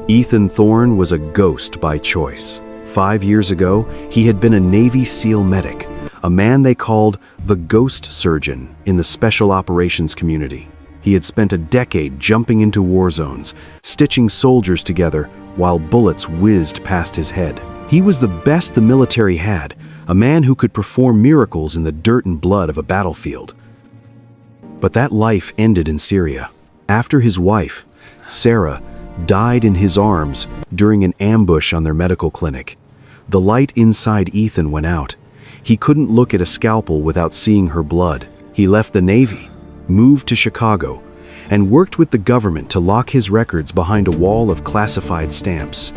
Ethan Thorne was a ghost by choice. 5 years ago, he had been a Navy SEAL medic, a man they called the ghost surgeon in the special operations community. He had spent a decade jumping into war zones, stitching soldiers together while bullets whizzed past his head. He was the best the military had, a man who could perform miracles in the dirt and blood of a battlefield. But that life ended in Syria. After his wife, Sarah, died in his arms during an ambush on their medical clinic. The light inside Ethan went out. He couldn't look at a scalpel without seeing her blood. He left the Navy, moved to Chicago, and worked with the government to lock his records behind a wall of classified stamps.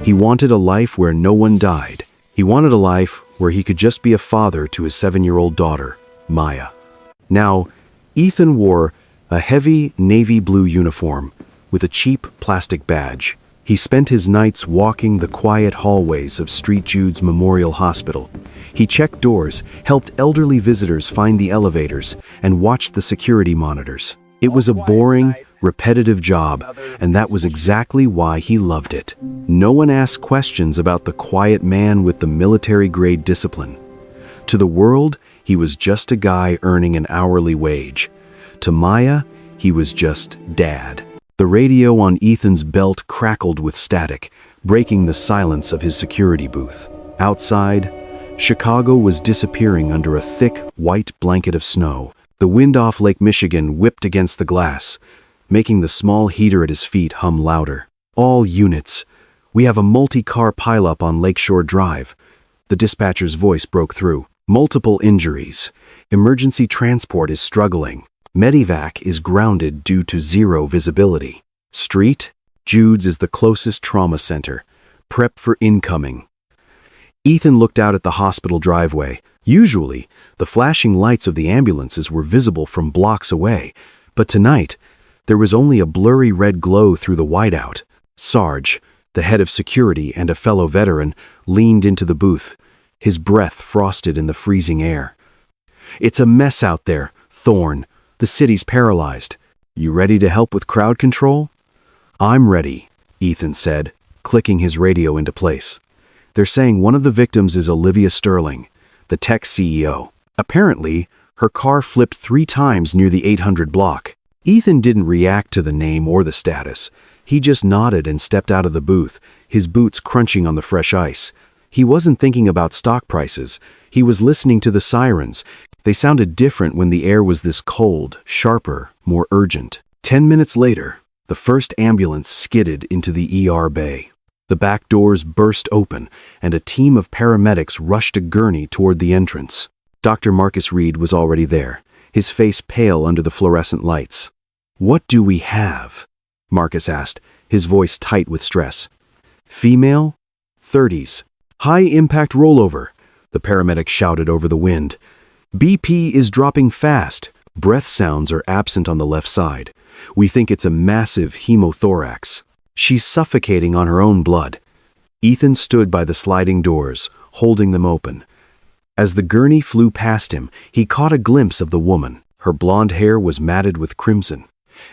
He wanted a life where no one died. He wanted a life where he could just be a father to his 7-year-old daughter, Maya. Now, Ethan wore a heavy navy blue uniform with a cheap plastic badge. He spent his nights walking the quiet hallways of St. Jude's Memorial Hospital. He checked doors, helped elderly visitors find the elevators, and watched the security monitors. It was a boring, repetitive job, and that was exactly why he loved it. No one asked questions about the quiet man with the military-grade discipline. To the world, he was just a guy earning an hourly wage. To Maya, he was just Dad. The radio on Ethan's belt crackled with static, breaking the silence of his security booth. Outside, Chicago was disappearing under a thick, white blanket of snow. The wind off Lake Michigan whipped against the glass, making the small heater at his feet hum louder. "All units, we have a multi-car pileup on Lakeshore Drive." The dispatcher's voice broke through. "Multiple injuries. Emergency transport is struggling. Medivac is grounded due to zero visibility. Street, Jude's is the closest trauma center. Prep for incoming." Ethan looked out at the hospital driveway. Usually, the flashing lights of the ambulances were visible from blocks away, but tonight, there was only a blurry red glow through the whiteout. Sarge, the head of security and a fellow veteran, leaned into the booth, his breath frosted in the freezing air. "It's a mess out there, Thorne. The city's paralyzed. You ready to help with crowd control?" "I'm ready," Ethan said, clicking his radio into place. "They're saying one of the victims is Olivia Sterling, the tech CEO. Apparently, her car flipped 3 times near the 800 block." Ethan didn't react to the name or the status. He just nodded and stepped out of the booth, his boots crunching on the fresh ice. He wasn't thinking about stock prices. He was listening to the sirens. They sounded different when the air was this cold, sharper, more urgent. 10 minutes later, the first ambulance skidded into the ER bay. The back doors burst open, and a team of paramedics rushed a gurney toward the entrance. Dr. Marcus Reed was already there, his face pale under the fluorescent lights. "What do we have?" Marcus asked, his voice tight with stress. "Female, 30s. High-impact rollover," the paramedic shouted over the wind. "BP is dropping fast. Breath sounds are absent on the left side. We think it's a massive hemothorax. She's suffocating on her own blood." Ethan stood by the sliding doors, holding them open. As the gurney flew past him, he caught a glimpse of the woman. Her blonde hair was matted with crimson,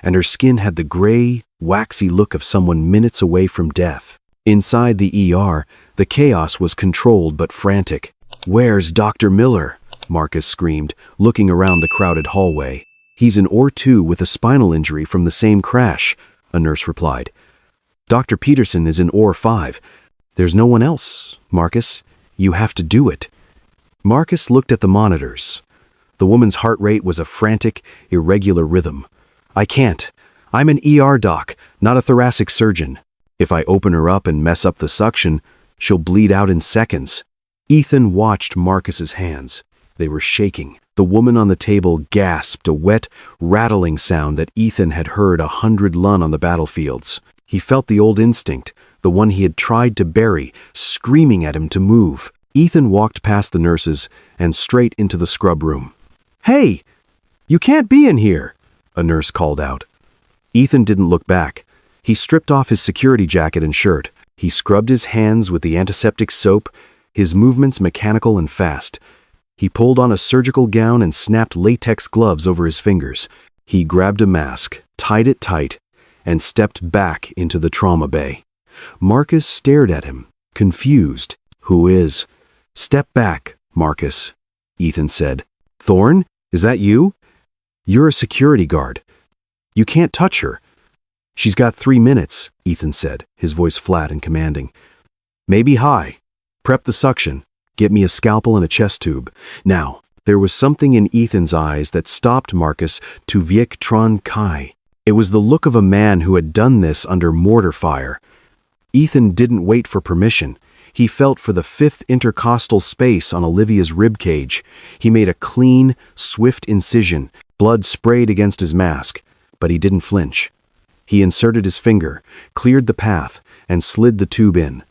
and her skin had the gray, waxy look of someone minutes away from death. Inside the ER, the chaos was controlled but frantic. "Where's Dr. Miller?" Marcus screamed, looking around the crowded hallway. "He's in OR 2 with a spinal injury from the same crash," a nurse replied. "Dr. Peterson is in OR 5. There's no one else, Marcus. You have to do it." Marcus looked at the monitors. The woman's heart rate was a frantic, irregular rhythm. "I can't. I'm an ER doc, not a thoracic surgeon. If I open her up and mess up the suction, she'll bleed out in seconds." Ethan watched Marcus's hands. They were shaking. The woman on the table gasped a wet, rattling sound that Ethan had heard 100 lun on the battlefields. He felt the old instinct, the one he had tried to bury, screaming at him to move. Ethan walked past the nurses and straight into the scrub room. "Hey, you can't be in here," a nurse called out. Ethan didn't look back. He stripped off his security jacket and shirt. He scrubbed his hands with the antiseptic soap, his movements mechanical and fast. He pulled on a surgical gown and snapped latex gloves over his fingers. He grabbed a mask, tied it tight, and stepped back into the trauma bay. Marcus stared at him, confused. "Who is?" "Step back, Marcus," Ethan said. "Thorne, is that you? You're a security guard. You can't touch her." "She's got 3 minutes," Ethan said, his voice flat and commanding. "Maybe high. Prep the suction. Get me a scalpel and a chest tube. Now." There was something in Ethan's eyes that stopped Marcus to Viek Tron Kai. It was the look of a man who had done this under mortar fire. Ethan didn't wait for permission. He felt for the 5th intercostal space on Olivia's ribcage. He made a clean, swift incision. Blood sprayed against his mask, but he didn't flinch. He inserted his finger, cleared the path, and slid the tube in.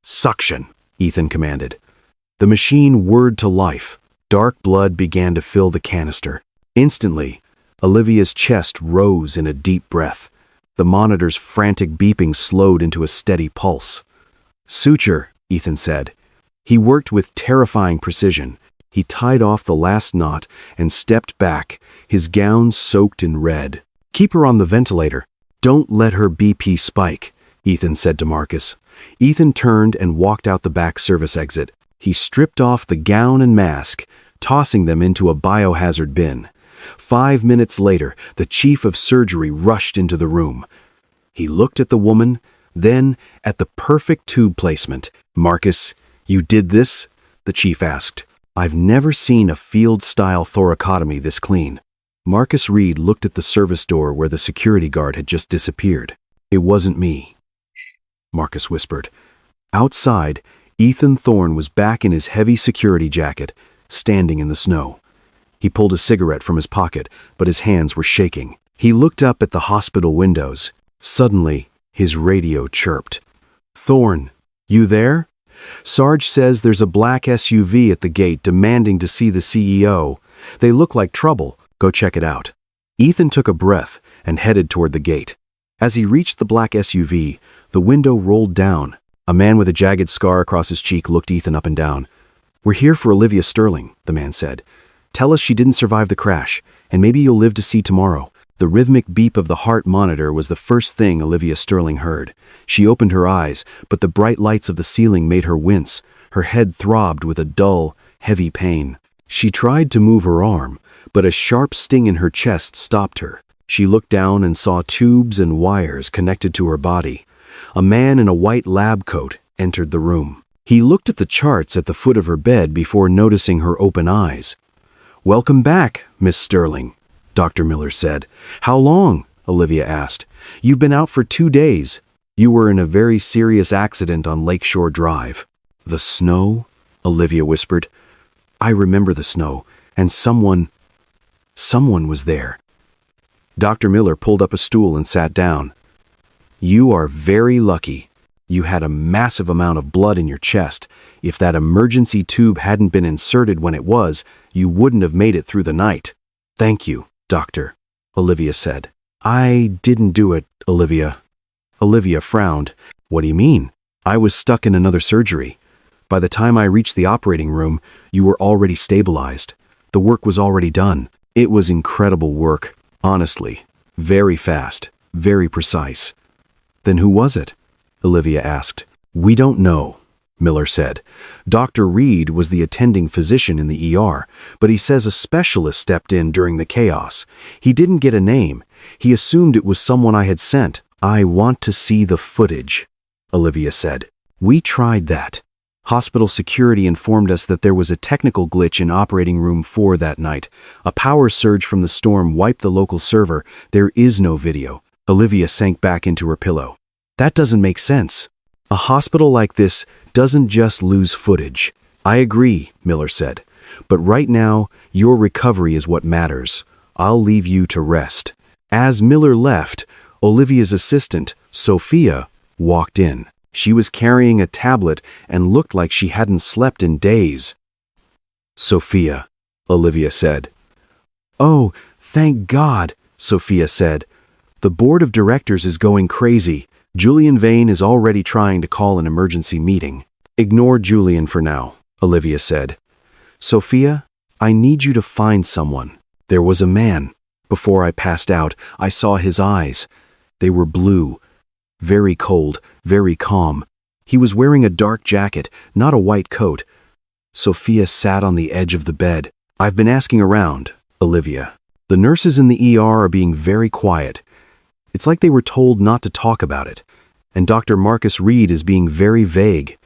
"Suction," Ethan commanded. The machine whirred to life. Dark blood began to fill the canister. Instantly, Olivia's chest rose in a deep breath. The monitor's frantic beeping slowed into a steady pulse. "Suture," Ethan said. He worked with terrifying precision. He tied off the last knot and stepped back, his gown soaked in red. "Keep her on the ventilator. Don't let her BP spike," Ethan said to Marcus. Ethan turned and walked out the back service exit. He stripped off the gown and mask, tossing them into a biohazard bin. 5 minutes later, the chief of surgery rushed into the room. He looked at the woman, then at the perfect tube placement. "Marcus, you did this?" the chief asked. "I've never seen a field-style thoracotomy this clean." Marcus Reed looked at the service door where the security guard had just disappeared. "It wasn't me," Marcus whispered. Outside, Ethan Thorne was back in his heavy security jacket, standing in the snow. He pulled a cigarette from his pocket, but his hands were shaking. He looked up at the hospital windows. Suddenly, his radio chirped. "Thorne, you there? Sarge says there's a black SUV at the gate demanding to see the CEO. They look like trouble. Go check it out." Ethan took a breath and headed toward the gate. As he reached the black SUV, the window rolled down. A man with a jagged scar across his cheek looked Ethan up and down. "We're here for Olivia Sterling," the man said. "Tell us she didn't survive the crash, and maybe you'll live to see tomorrow." The rhythmic beep of the heart monitor was the first thing Olivia Sterling heard. She opened her eyes, but the bright lights of the ceiling made her wince. Her head throbbed with a dull, heavy pain. She tried to move her arm, but a sharp sting in her chest stopped her. She looked down and saw tubes and wires connected to her body. A man in a white lab coat entered the room. He looked at the charts at the foot of her bed before noticing her open eyes. "Welcome back, Miss Sterling," Dr. Miller said. "How long?" Olivia asked. "You've been out for 2 days. You were in a very serious accident on Lakeshore Drive." "The snow?" Olivia whispered. "I remember the snow, and someone was there." Dr. Miller pulled up a stool and sat down. "You are very lucky. You had a massive amount of blood in your chest. If that emergency tube hadn't been inserted when it was, you wouldn't have made it through the night." "Thank you, Doctor," Olivia said. "I didn't do it, Olivia." Olivia frowned. "What do you mean? I was stuck in another surgery. By the time I reached the operating room, you were already stabilized. The work was already done. It was incredible work, honestly. Very fast, very precise." "Then who was it?" Olivia asked. "We don't know," Miller said. "Dr. Reed was the attending physician in the ER, but he says a specialist stepped in during the chaos. He didn't get a name. He assumed it was someone I had sent." "I want to see the footage," Olivia said. "We tried that. Hospital security informed us that there was a technical glitch in operating room 4 that night. A power surge from the storm wiped the local server. There is no video." Olivia sank back into her pillow. "That doesn't make sense. A hospital like this doesn't just lose footage." "I agree," Miller said. "But right now, your recovery is what matters. I'll leave you to rest." As Miller left, Olivia's assistant, Sophia, walked in. She was carrying a tablet and looked like she hadn't slept in days. "Sophia," Olivia said. "Oh, thank God," Sophia said. "The board of directors is going crazy. Julian Vane is already trying to call an emergency meeting." "Ignore Julian for now," Olivia said. "Sophia, I need you to find someone. There was a man. Before I passed out, I saw his eyes. They were blue, very cold, very calm. He was wearing a dark jacket, not a white coat. Sophia sat on the edge of the bed. "I've been asking around, Olivia. The nurses in the ER are being very quiet. It's like they were told not to talk about it. And Dr. Marcus Reed is being very vague."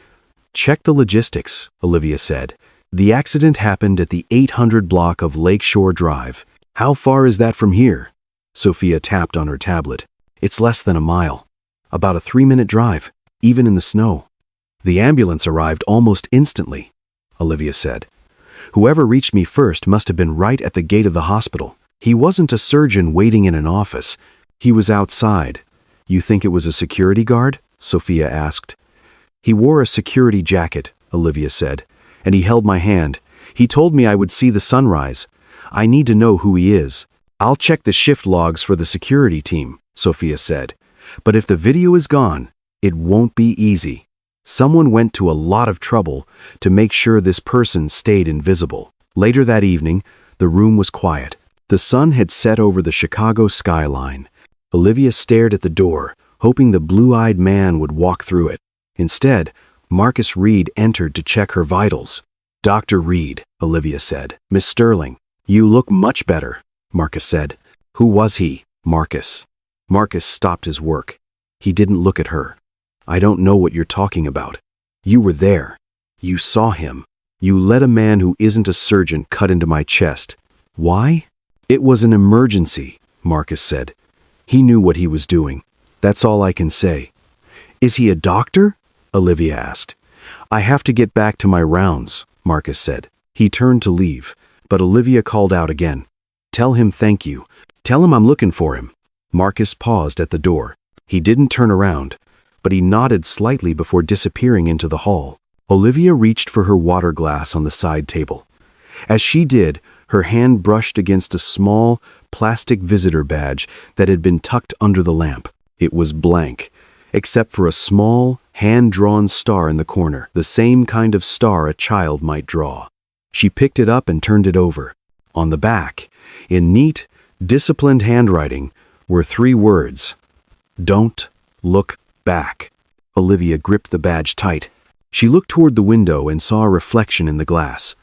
"Check the logistics," Olivia said. "The accident happened at the 800 block of Lakeshore Drive. How far is that from here?" Sophia tapped on her tablet. "It's less than a mile. About a 3-minute drive, even in the snow." "The ambulance arrived almost instantly," Olivia said. "Whoever reached me first must have been right at the gate of the hospital. He wasn't a surgeon waiting in an office. He was outside." "You think it was a security guard?" Sophia asked. "He wore a security jacket," Olivia said, "and he held my hand. He told me I would see the sunrise. I need to know who he is." "I'll check the shift logs for the security team," Sophia said. "But if the video is gone, it won't be easy. Someone went to a lot of trouble to make sure this person stayed invisible." Later that evening, the room was quiet. The sun had set over the Chicago skyline. Olivia stared at the door, hoping the blue-eyed man would walk through it. Instead, Marcus Reed entered to check her vitals. "Dr. Reed," Olivia said. "Miss Sterling, you look much better," Marcus said. "Who was he?" "Marcus." Marcus stopped his work. He didn't look at her. "I don't know what you're talking about. You were there. You saw him. You let a man who isn't a surgeon cut into my chest. Why?" "It was an emergency," Marcus said. "He knew what he was doing. That's all I can say." "Is he a doctor?" Olivia asked. "I have to get back to my rounds," Marcus said. He turned to leave, but Olivia called out again. "Tell him thank you. Tell him I'm looking for him." Marcus paused at the door. He didn't turn around, but he nodded slightly before disappearing into the hall. Olivia reached for her water glass on the side table. As she did, her hand brushed against a small, plastic visitor badge that had been tucked under the lamp. It was blank, except for a small, hand-drawn star in the corner, the same kind of star a child might draw. She picked it up and turned it over. On the back, in neat, disciplined handwriting, were 3 words: "Don't look back." Olivia gripped the badge tight. She looked toward the window and saw a reflection in the glass.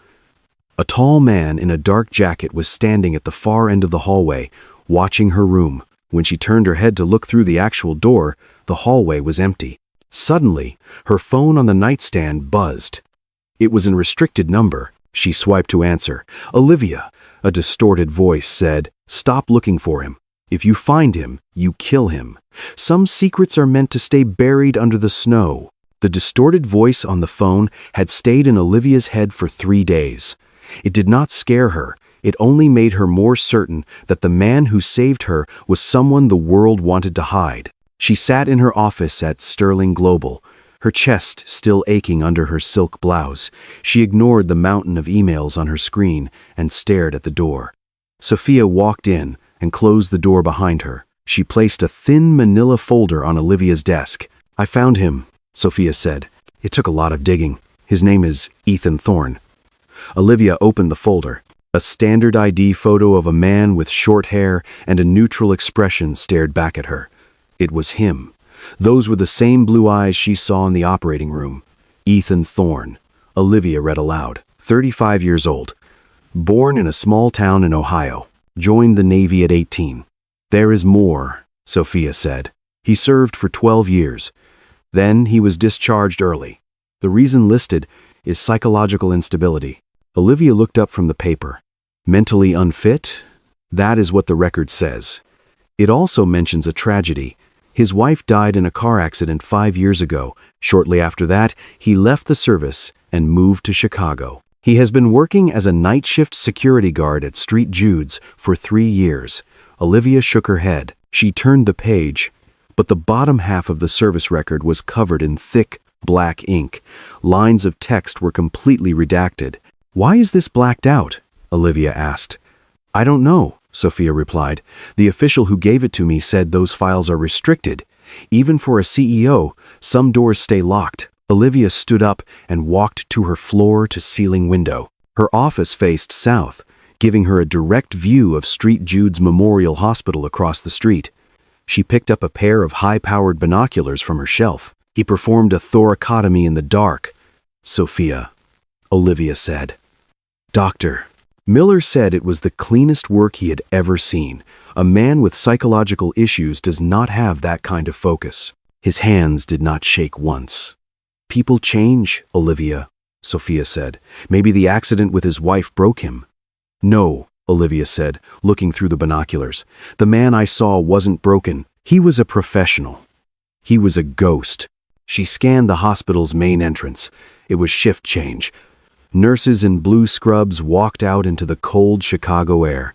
A tall man in a dark jacket was standing at the far end of the hallway, watching her room. When she turned her head to look through the actual door, the hallway was empty. Suddenly, her phone on the nightstand buzzed. It was a restricted number. She swiped to answer. "Olivia," a distorted voice said, "stop looking for him. If you find him, you kill him. Some secrets are meant to stay buried under the snow." The distorted voice on the phone had stayed in Olivia's head for 3 days. It did not scare her. It only made her more certain that the man who saved her was someone the world wanted to hide. She sat in her office at Sterling Global, her chest still aching under her silk blouse. She ignored the mountain of emails on her screen and stared at the door. Sophia walked in and closed the door behind her. She placed a thin manila folder on Olivia's desk. "I found him," Sophia said. "It took a lot of digging. His name is Ethan Thorne." Olivia opened the folder. A standard ID photo of a man with short hair and a neutral expression stared back at her. It was him. Those were the same blue eyes she saw in the operating room. Ethan Thorne. Olivia read aloud. 35 years old. Born in a small town in Ohio. Joined the Navy at 18. "There is more," Sophia said. "He served for 12 years. Then he was discharged early. The reason listed is psychological instability." Olivia looked up from the paper. "Mentally unfit?" That is what the record says. It also mentions a tragedy. His wife died in a car accident 5 years ago. Shortly after that, he left the service and moved to Chicago. He has been working as a night shift security guard at St. Jude's for 3 years. Olivia shook her head. She turned the page, but the bottom half of the service record was covered in thick, black ink. Lines of text were completely redacted. "Why is this blacked out?" Olivia asked. "I don't know," Sophia replied. "The official who gave it to me said those files are restricted. Even for a CEO, some doors stay locked." Olivia stood up and walked to her floor-to-ceiling window. Her office faced south, giving her a direct view of St. Jude's Memorial Hospital across the street. She picked up a pair of high-powered binoculars from her shelf. He performed a thoracotomy in the dark. "Sophia," Olivia said. "Doctor." Miller said it was the cleanest work he had ever seen. A man with psychological issues does not have that kind of focus. His hands did not shake once. "People change, Olivia," Sophia said. "Maybe the accident with his wife broke him." "No," Olivia said, looking through the binoculars. "The man I saw wasn't broken. He was a professional. He was a ghost." She scanned the hospital's main entrance. It was shift change. Nurses in blue scrubs walked out into the cold Chicago air.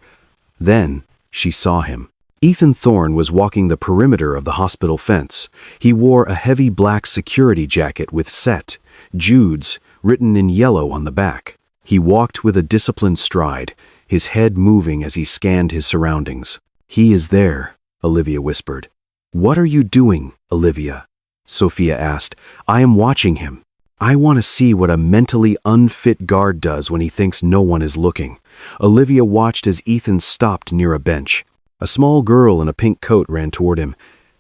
Then she saw him. Ethan Thorne was walking the perimeter of the hospital fence. He wore a heavy black security jacket with "Set, Jude's" written in yellow on the back. He walked with a disciplined stride, his head moving as he scanned his surroundings. "He is there," Olivia whispered. "What are you doing, Olivia?" Sophia asked. "I am watching him. I want to see what a mentally unfit guard does when he thinks no one is looking." Olivia watched as Ethan stopped near a bench. A small girl in a pink coat ran toward him.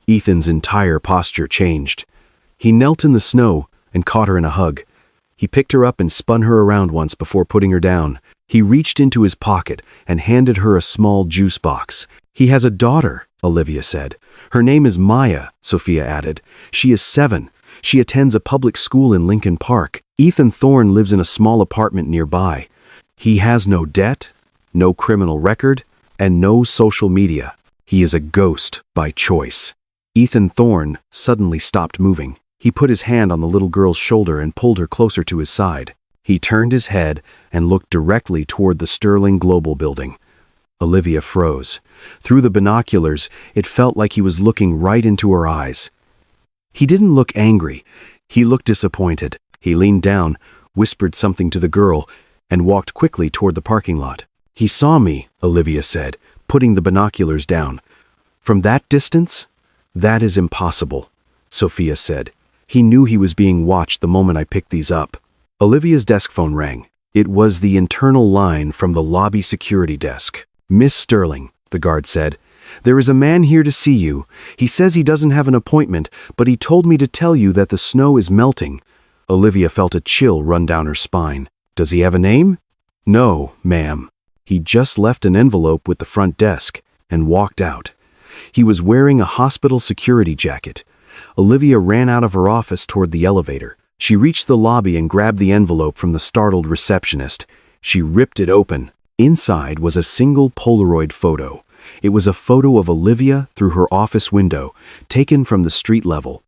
Ethan's entire posture changed. He knelt in the snow and caught her in a hug. He picked her up and spun her around once before putting her down. He reached into his pocket and handed her a small juice box. "He has a daughter," Olivia said. "Her name is Maya," Sophia added. "She is 7. She attends a public school in Lincoln Park. Ethan Thorne lives in a small apartment nearby. He has no debt, no criminal record, and no social media. He is a ghost by choice." Ethan Thorne suddenly stopped moving. He put his hand on the little girl's shoulder and pulled her closer to his side. He turned his head and looked directly toward the Sterling Global building. Olivia froze. Through the binoculars, it felt like he was looking right into her eyes. He didn't look angry. He looked disappointed. He leaned down, whispered something to the girl, and walked quickly toward the parking lot. "He saw me," Olivia said, putting the binoculars down. "From that distance? That is impossible," Sophia said. "He knew he was being watched the moment I picked these up." Olivia's desk phone rang. It was the internal line from the lobby security desk. "Miss Sterling," the guard said, "there is a man here to see you. He says he doesn't have an appointment, but he told me to tell you that the snow is melting." Olivia felt a chill run down her spine. "Does he have a name?" "No, ma'am. He just left an envelope with the front desk and walked out." He was wearing a hospital security jacket. Olivia ran out of her office toward the elevator. She reached the lobby and grabbed the envelope from the startled receptionist. She ripped it open. Inside was a single Polaroid photo. It was a photo of Olivia through her office window, taken from the street level.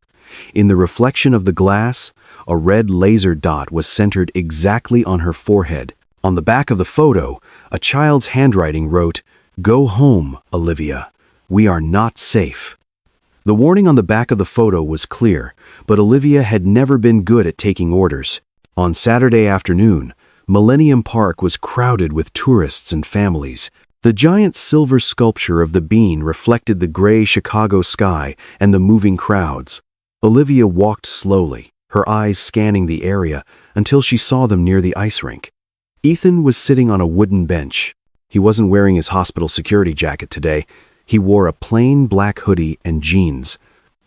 In the reflection of the glass, a red laser dot was centered exactly on her forehead. On the back of the photo, a child's handwriting wrote, "Go home, Olivia. We are not safe." The warning on the back of the photo was clear, but Olivia had never been good at taking orders. On Saturday afternoon, Millennium Park was crowded with tourists and families. The giant silver sculpture of the bean reflected the gray Chicago sky and the moving crowds. Olivia walked slowly, her eyes scanning the area until she saw them near the ice rink. Ethan was sitting on a wooden bench. He wasn't wearing his hospital security jacket today. He wore a plain black hoodie and jeans.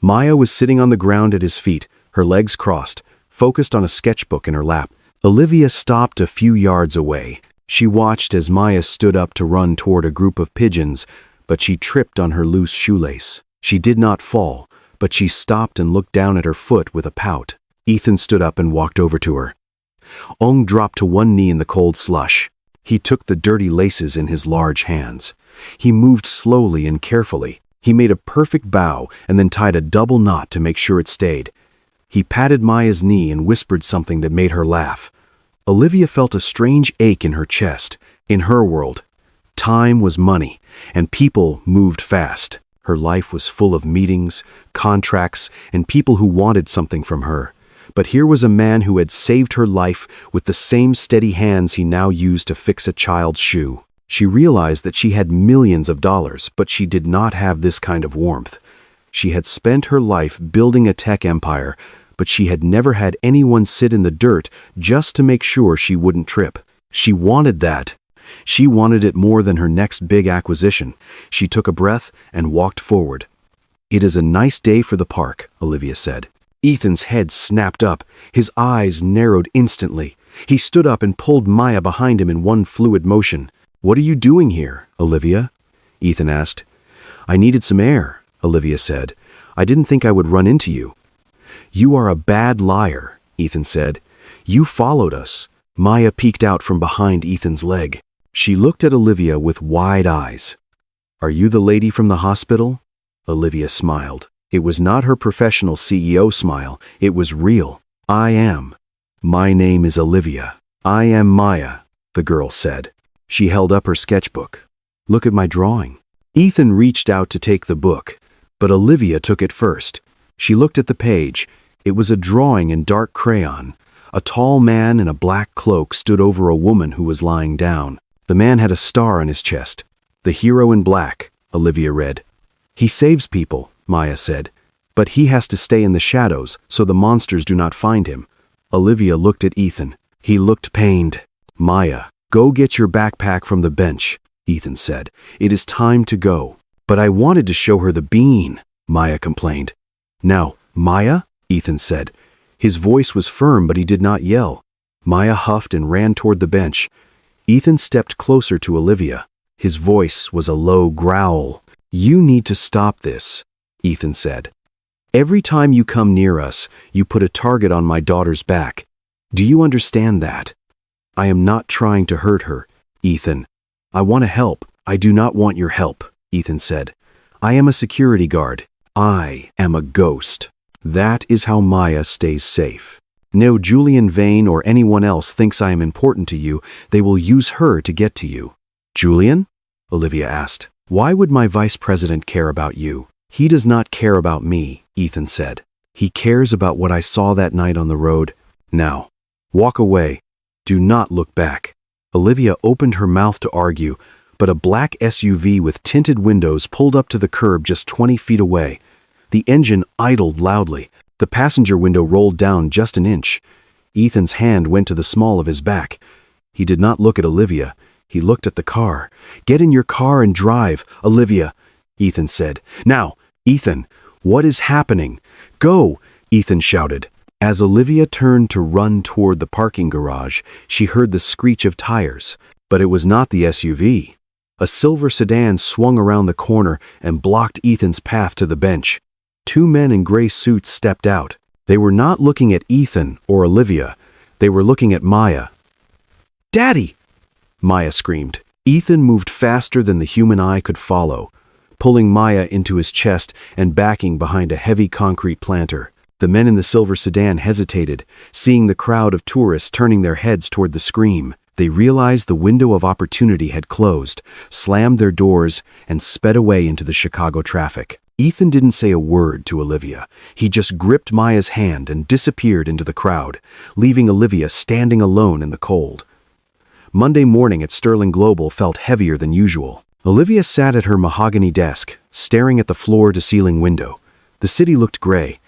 Maya was sitting on the ground at his feet, her legs crossed, focused on a sketchbook in her lap. Olivia stopped a few yards away. She watched as Maya stood up to run toward a group of pigeons, but she tripped on her loose shoelace. She did not fall, but she stopped and looked down at her foot with a pout. Ethan stood up and walked over to her. Ong dropped to one knee in the cold slush. He took the dirty laces in his large hands. He moved slowly and carefully. He made a perfect bow and then tied a double knot to make sure it stayed. He patted Maya's knee and whispered something that made her laugh. Olivia felt a strange ache in her chest. In her world, time was money, and people moved fast. Her life was full of meetings, contracts, and people who wanted something from her. But here was a man who had saved her life with the same steady hands he now used to fix a child's shoe. She realized that she had millions of dollars, but she did not have this kind of warmth. She had spent her life building a tech empire, but she had never had anyone sit in the dirt just to make sure she wouldn't trip. She wanted that. She wanted it more than her next big acquisition. She took a breath and walked forward. "It is a nice day for the park," Olivia said. Ethan's head snapped up. His eyes narrowed instantly. He stood up and pulled Maya behind him in one fluid motion. "What are you doing here, Olivia?" Ethan asked. "I needed some air," Olivia said. "I didn't think I would run into you." "You are a bad liar," Ethan said. "You followed us." Maya peeked out from behind Ethan's leg. She looked at Olivia with wide eyes. "Are you the lady from the hospital?" Olivia smiled. It was not her professional CEO smile. It was real. "I am. My name is Olivia." "I am Maya," the girl said. She held up her sketchbook. "Look at my drawing." Ethan reached out to take the book, but Olivia took it first. She looked at the page. It was a drawing in dark crayon. A tall man in a black cloak stood over a woman who was lying down. The man had a star on his chest. "The hero in black," Olivia read. "He saves people," Maya said. "But he has to stay in the shadows so the monsters do not find him." Olivia looked at Ethan. He looked pained. "Maya, go get your backpack from the bench," Ethan said. "It is time to go." "But I wanted to show her the bean," Maya complained. "Now, Maya," Ethan said. His voice was firm, but he did not yell. Maya huffed and ran toward the bench. Ethan stepped closer to Olivia. His voice was a low growl. "You need to stop this," Ethan said. "Every time you come near us, you put a target on my daughter's back. Do you understand that?" "I am not trying to hurt her, Ethan. I want to help. I do not want your help," Ethan said. "I am a security guard. I am a ghost. That is how Maya stays safe. No Julian Vane or anyone else thinks I am important to you. They will use her to get to you." "Julian?" Olivia asked. "Why would my vice president care about you?" "He does not care about me," Ethan said. "He cares about what I saw that night on the road. Now, walk away. Do not look back." Olivia opened her mouth to argue, but a black SUV with tinted windows pulled up to the curb just 20 feet away. The engine idled loudly. The passenger window rolled down just an inch. Ethan's hand went to the small of his back. He did not look at Olivia. He looked at the car. "Get in your car and drive, Olivia," Ethan said. "Now, Ethan, what is happening? Go," Ethan shouted. As Olivia turned to run toward the parking garage, she heard the screech of tires. But it was not the SUV. A silver sedan swung around the corner and blocked Ethan's path to the bench. Two men in gray suits stepped out. They were not looking at Ethan or Olivia. They were looking at Maya. "Daddy!" Maya screamed. Ethan moved faster than the human eye could follow, pulling Maya into his chest and backing behind a heavy concrete planter. The men in the silver sedan hesitated, seeing the crowd of tourists turning their heads toward the scream. They realized the window of opportunity had closed, slammed their doors, and sped away into the Chicago traffic. Ethan didn't say a word to Olivia. He just gripped Maya's hand and disappeared into the crowd, leaving Olivia standing alone in the cold. Monday morning at Sterling Global felt heavier than usual. Olivia sat at her mahogany desk, staring at the floor-to-ceiling window. The city looked gray.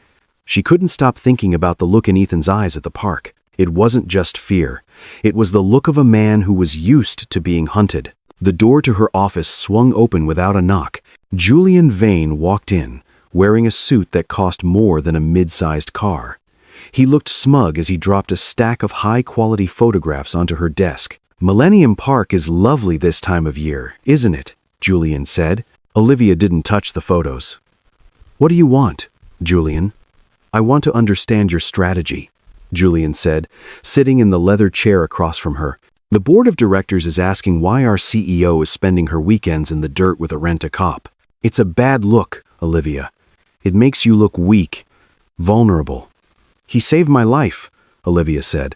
She couldn't stop thinking about the look in Ethan's eyes at the park. It wasn't just fear. It was the look of a man who was used to being hunted. The door to her office swung open without a knock. Julian Vane walked in, wearing a suit that cost more than a mid-sized car. He looked smug as he dropped a stack of high-quality photographs onto her desk. "Millennium Park is lovely this time of year, isn't it?" Julian said. Olivia didn't touch the photos. "What do you want, Julian?" "I want to understand your strategy," Julian said, sitting in the leather chair across from her. "The board of directors is asking why our CEO is spending her weekends in the dirt with a rent-a-cop. It's a bad look, Olivia. It makes you look weak, vulnerable." "He saved my life," Olivia said.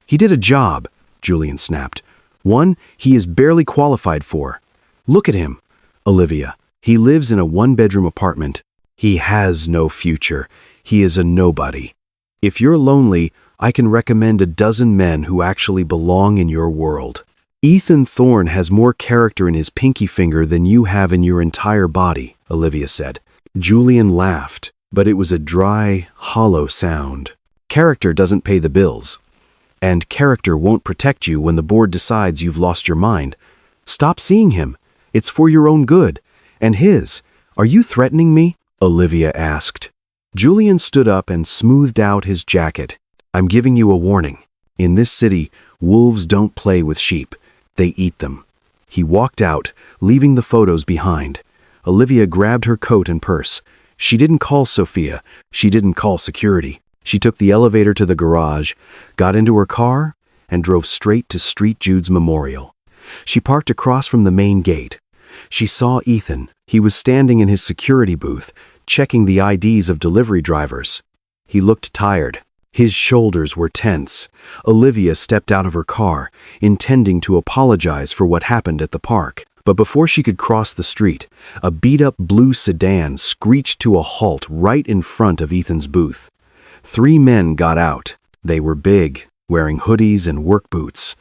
"He did a job," Julian snapped. "One he is barely qualified for. Look at him, Olivia. He lives in a one-bedroom apartment. He has no future. He is a nobody. If you're lonely, I can recommend a dozen men who actually belong in your world. Ethan Thorne has more character in his pinky finger than you have in your entire body," Olivia said. Julian laughed, but it was a dry, hollow sound. "Character doesn't pay the bills. And character won't protect you when the board decides you've lost your mind. Stop seeing him. It's for your own good. And his. Are you threatening me?" Olivia asked. Julian stood up and smoothed out his jacket. I'm giving you a warning. In this city, wolves don't play with sheep. They eat them. He walked out, leaving the photos behind. Olivia grabbed her coat and purse. She didn't call Sophia. She didn't call security. She took the elevator to the garage, got into her car, and drove straight to St. Jude's Memorial. She parked across from the main gate. She saw Ethan. He was standing in his security booth, checking the IDs of delivery drivers. He looked tired. His shoulders were tense. Olivia stepped out of her car, intending to apologize for what happened at the park. But before she could cross the street, a beat-up blue sedan screeched to a halt right in front of Ethan's booth. 3 men got out. They were big, wearing hoodies and work boots.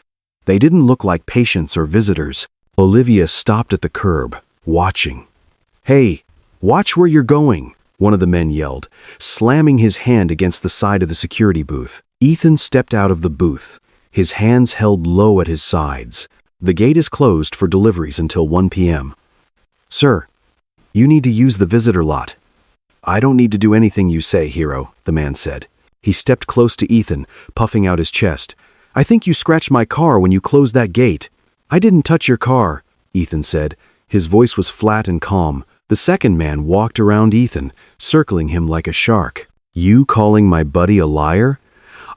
They didn't look like patients or visitors. Olivia stopped at the curb, watching. "Hey, watch where you're going," one of the men yelled, slamming his hand against the side of the security booth. Ethan stepped out of the booth, his hands held low at his sides. The gate is closed for deliveries until 1 p.m. "Sir, you need to use the visitor lot." "I don't need to do anything you say, hero," the man said. He stepped close to Ethan, puffing out his chest. "I think you scratched my car when you closed that gate." "I didn't touch your car," Ethan said. His voice was flat and calm. The second man walked around Ethan, circling him like a shark. "You calling my buddy a liar?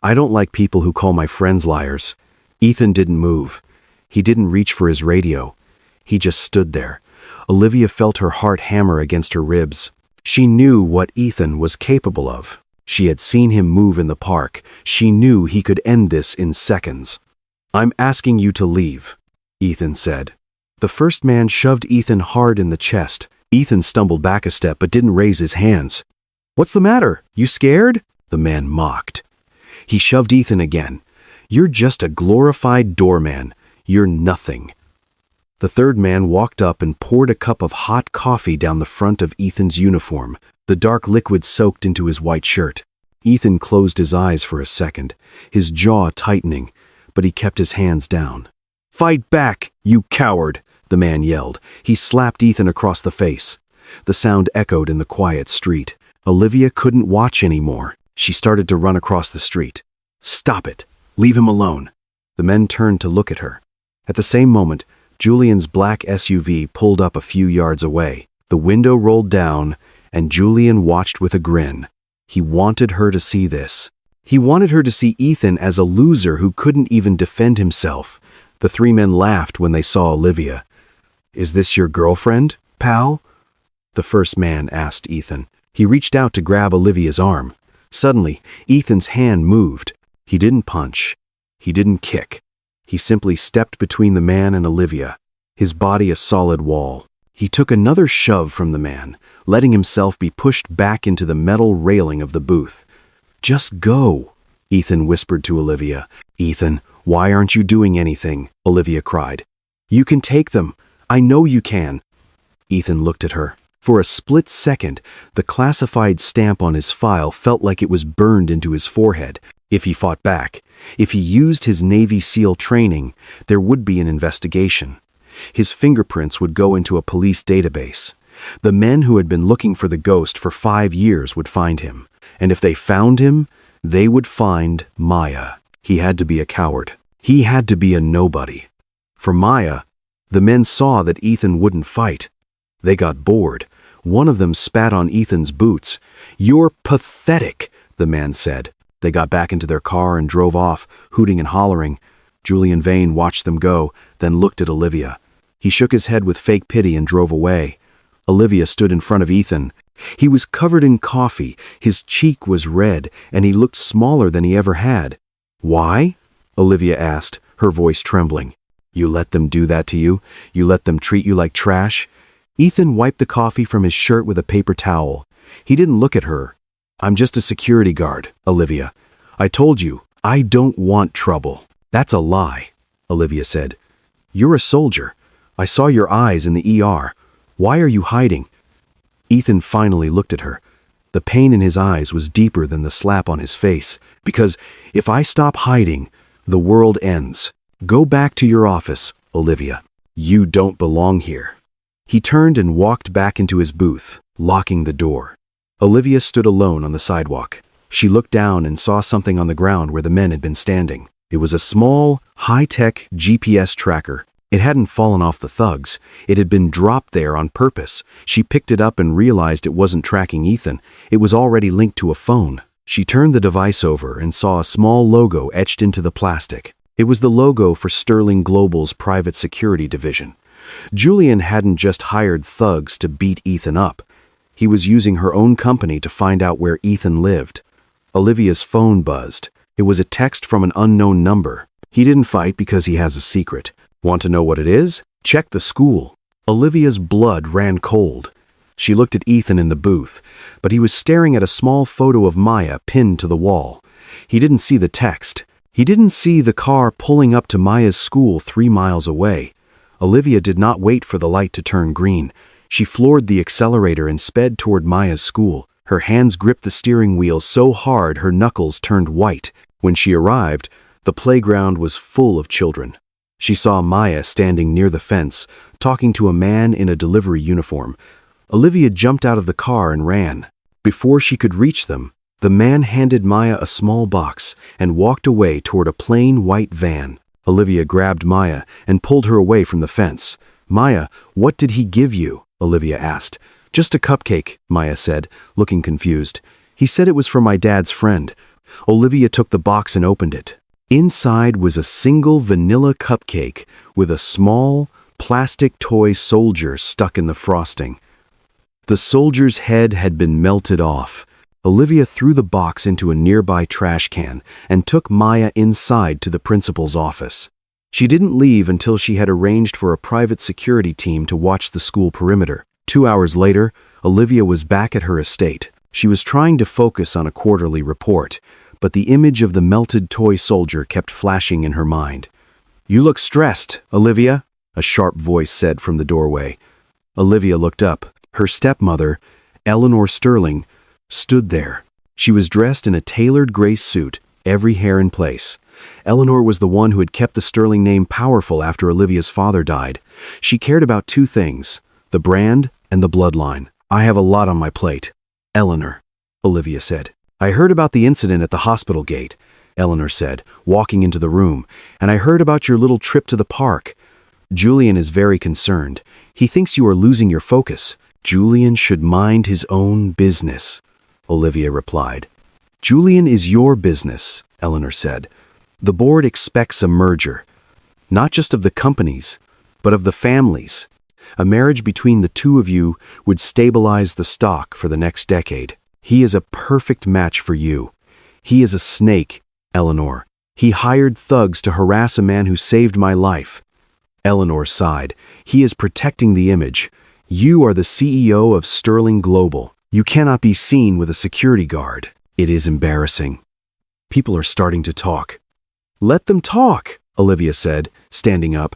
I don't like people who call my friends liars." Ethan didn't move. He didn't reach for his radio. He just stood there. Olivia felt her heart hammer against her ribs. She knew what Ethan was capable of. She had seen him move in the park. She knew he could end this in seconds. "I'm asking you to leave," Ethan said. The first man shoved Ethan hard in the chest. Ethan stumbled back a step but didn't raise his hands. "What's the matter? You scared?" the man mocked. He shoved Ethan again. "You're just a glorified doorman. You're nothing." The third man walked up and poured a cup of hot coffee down the front of Ethan's uniform. The dark liquid soaked into his white shirt. Ethan closed his eyes for a second, his jaw tightening, but he kept his hands down. "Fight back, you coward!" the man yelled. He slapped Ethan across the face. The sound echoed in the quiet street. Olivia couldn't watch anymore. She started to run across the street. "Stop it! Leave him alone!" The men turned to look at her. At the same moment, Julian's black SUV pulled up a few yards away. The window rolled down, and Julian watched with a grin. He wanted her to see this. He wanted her to see Ethan as a loser who couldn't even defend himself. The 3 men laughed when they saw Olivia. "Is this your girlfriend, pal?" the first man asked Ethan. He reached out to grab Olivia's arm. Suddenly, Ethan's hand moved. He didn't punch. He didn't kick. He simply stepped between the man and Olivia, his body a solid wall. He took another shove from the man, letting himself be pushed back into the metal railing of the booth. "Just go," Ethan whispered to Olivia. "Ethan, why aren't you doing anything?" Olivia cried. "You can take them. I know you can." Ethan looked at her. For a split second, the classified stamp on his file felt like it was burned into his forehead. If he fought back, if he used his Navy SEAL training, there would be an investigation. His fingerprints would go into a police database. The men who had been looking for the ghost for 5 years would find him. And if they found him, they would find Maya. He had to be a coward. He had to be a nobody. For Maya, the men saw that Ethan wouldn't fight. They got bored. One of them spat on Ethan's boots. "You're pathetic," the man said. They got back into their car and drove off, hooting and hollering. Julian Vane watched them go, then looked at Olivia. He shook his head with fake pity and drove away. Olivia stood in front of Ethan. He was covered in coffee, his cheek was red, and he looked smaller than he ever had. "Why?" Olivia asked, her voice trembling. "You let them do that to you? You let them treat you like trash?" Ethan wiped the coffee from his shirt with a paper towel. He didn't look at her. "I'm just a security guard, Olivia. I told you, I don't want trouble." "That's a lie," Olivia said. "You're a soldier. I saw your eyes in the ER. Why are you hiding?" Ethan finally looked at her. The pain in his eyes was deeper than the slap on his face. "Because if I stop hiding, the world ends. Go back to your office, Olivia. You don't belong here." He turned and walked back into his booth, locking the door. Olivia stood alone on the sidewalk. She looked down and saw something on the ground where the men had been standing. It was a small, high-tech GPS tracker. It hadn't fallen off the thugs. It had been dropped there on purpose. She picked it up and realized it wasn't tracking Ethan. It was already linked to a phone. She turned the device over and saw a small logo etched into the plastic. It was the logo for Sterling Global's private security division. Julian hadn't just hired thugs to beat Ethan up. He was using her own company to find out where Ethan lived. Olivia's phone buzzed. It was a text from an unknown number. He didn't fight because he has a secret. Want to know what it is? Check the school. Olivia's blood ran cold. She looked at Ethan in the booth, but he was staring at a small photo of Maya pinned to the wall. He didn't see the text. He didn't see the car pulling up to Maya's school 3 miles away. Olivia did not wait for the light to turn green. She floored the accelerator and sped toward Maya's school. Her hands gripped the steering wheel so hard her knuckles turned white. When she arrived, the playground was full of children. She saw Maya standing near the fence, talking to a man in a delivery uniform. Olivia jumped out of the car and ran. Before she could reach them, the man handed Maya a small box and walked away toward a plain white van. Olivia grabbed Maya and pulled her away from the fence. "Maya, what did he give you?" Olivia asked. "Just a cupcake," Maya said, looking confused. "He said it was for my dad's friend." Olivia took the box and opened it. Inside was a single vanilla cupcake with a small, plastic toy soldier stuck in the frosting. The soldier's head had been melted off. Olivia threw the box into a nearby trash can and took Maya inside to the principal's office. She didn't leave until she had arranged for a private security team to watch the school perimeter. 2 hours later, Olivia was back at her estate. She was trying to focus on a quarterly report, but the image of the melted toy soldier kept flashing in her mind. "You look stressed, Olivia," a sharp voice said from the doorway. Olivia looked up. Her stepmother, Eleanor Sterling, stood there. She was dressed in a tailored gray suit, every hair in place. Eleanor was the one who had kept the Sterling name powerful after Olivia's father died. She cared about 2 things, the brand and the bloodline. "I have a lot on my plate." "Eleanor," Olivia said. "I heard about the incident at the hospital gate," Eleanor said, walking into the room, "and I heard about your little trip to the park. Julian is very concerned. He thinks you are losing your focus." "Julian should mind his own business," Olivia replied. "Julian is your business," Eleanor said. "The board expects a merger, not just of the companies, but of the families. A marriage between the 2 of you would stabilize the stock for the next decade. He is a perfect match for you. He is a snake, Eleanor. He hired thugs to harass a man who saved my life." Eleanor sighed. "He is protecting the image. You are the CEO of Sterling Global. You cannot be seen with a security guard. It is embarrassing." "People are starting to talk." "Let them talk," Olivia said, standing up.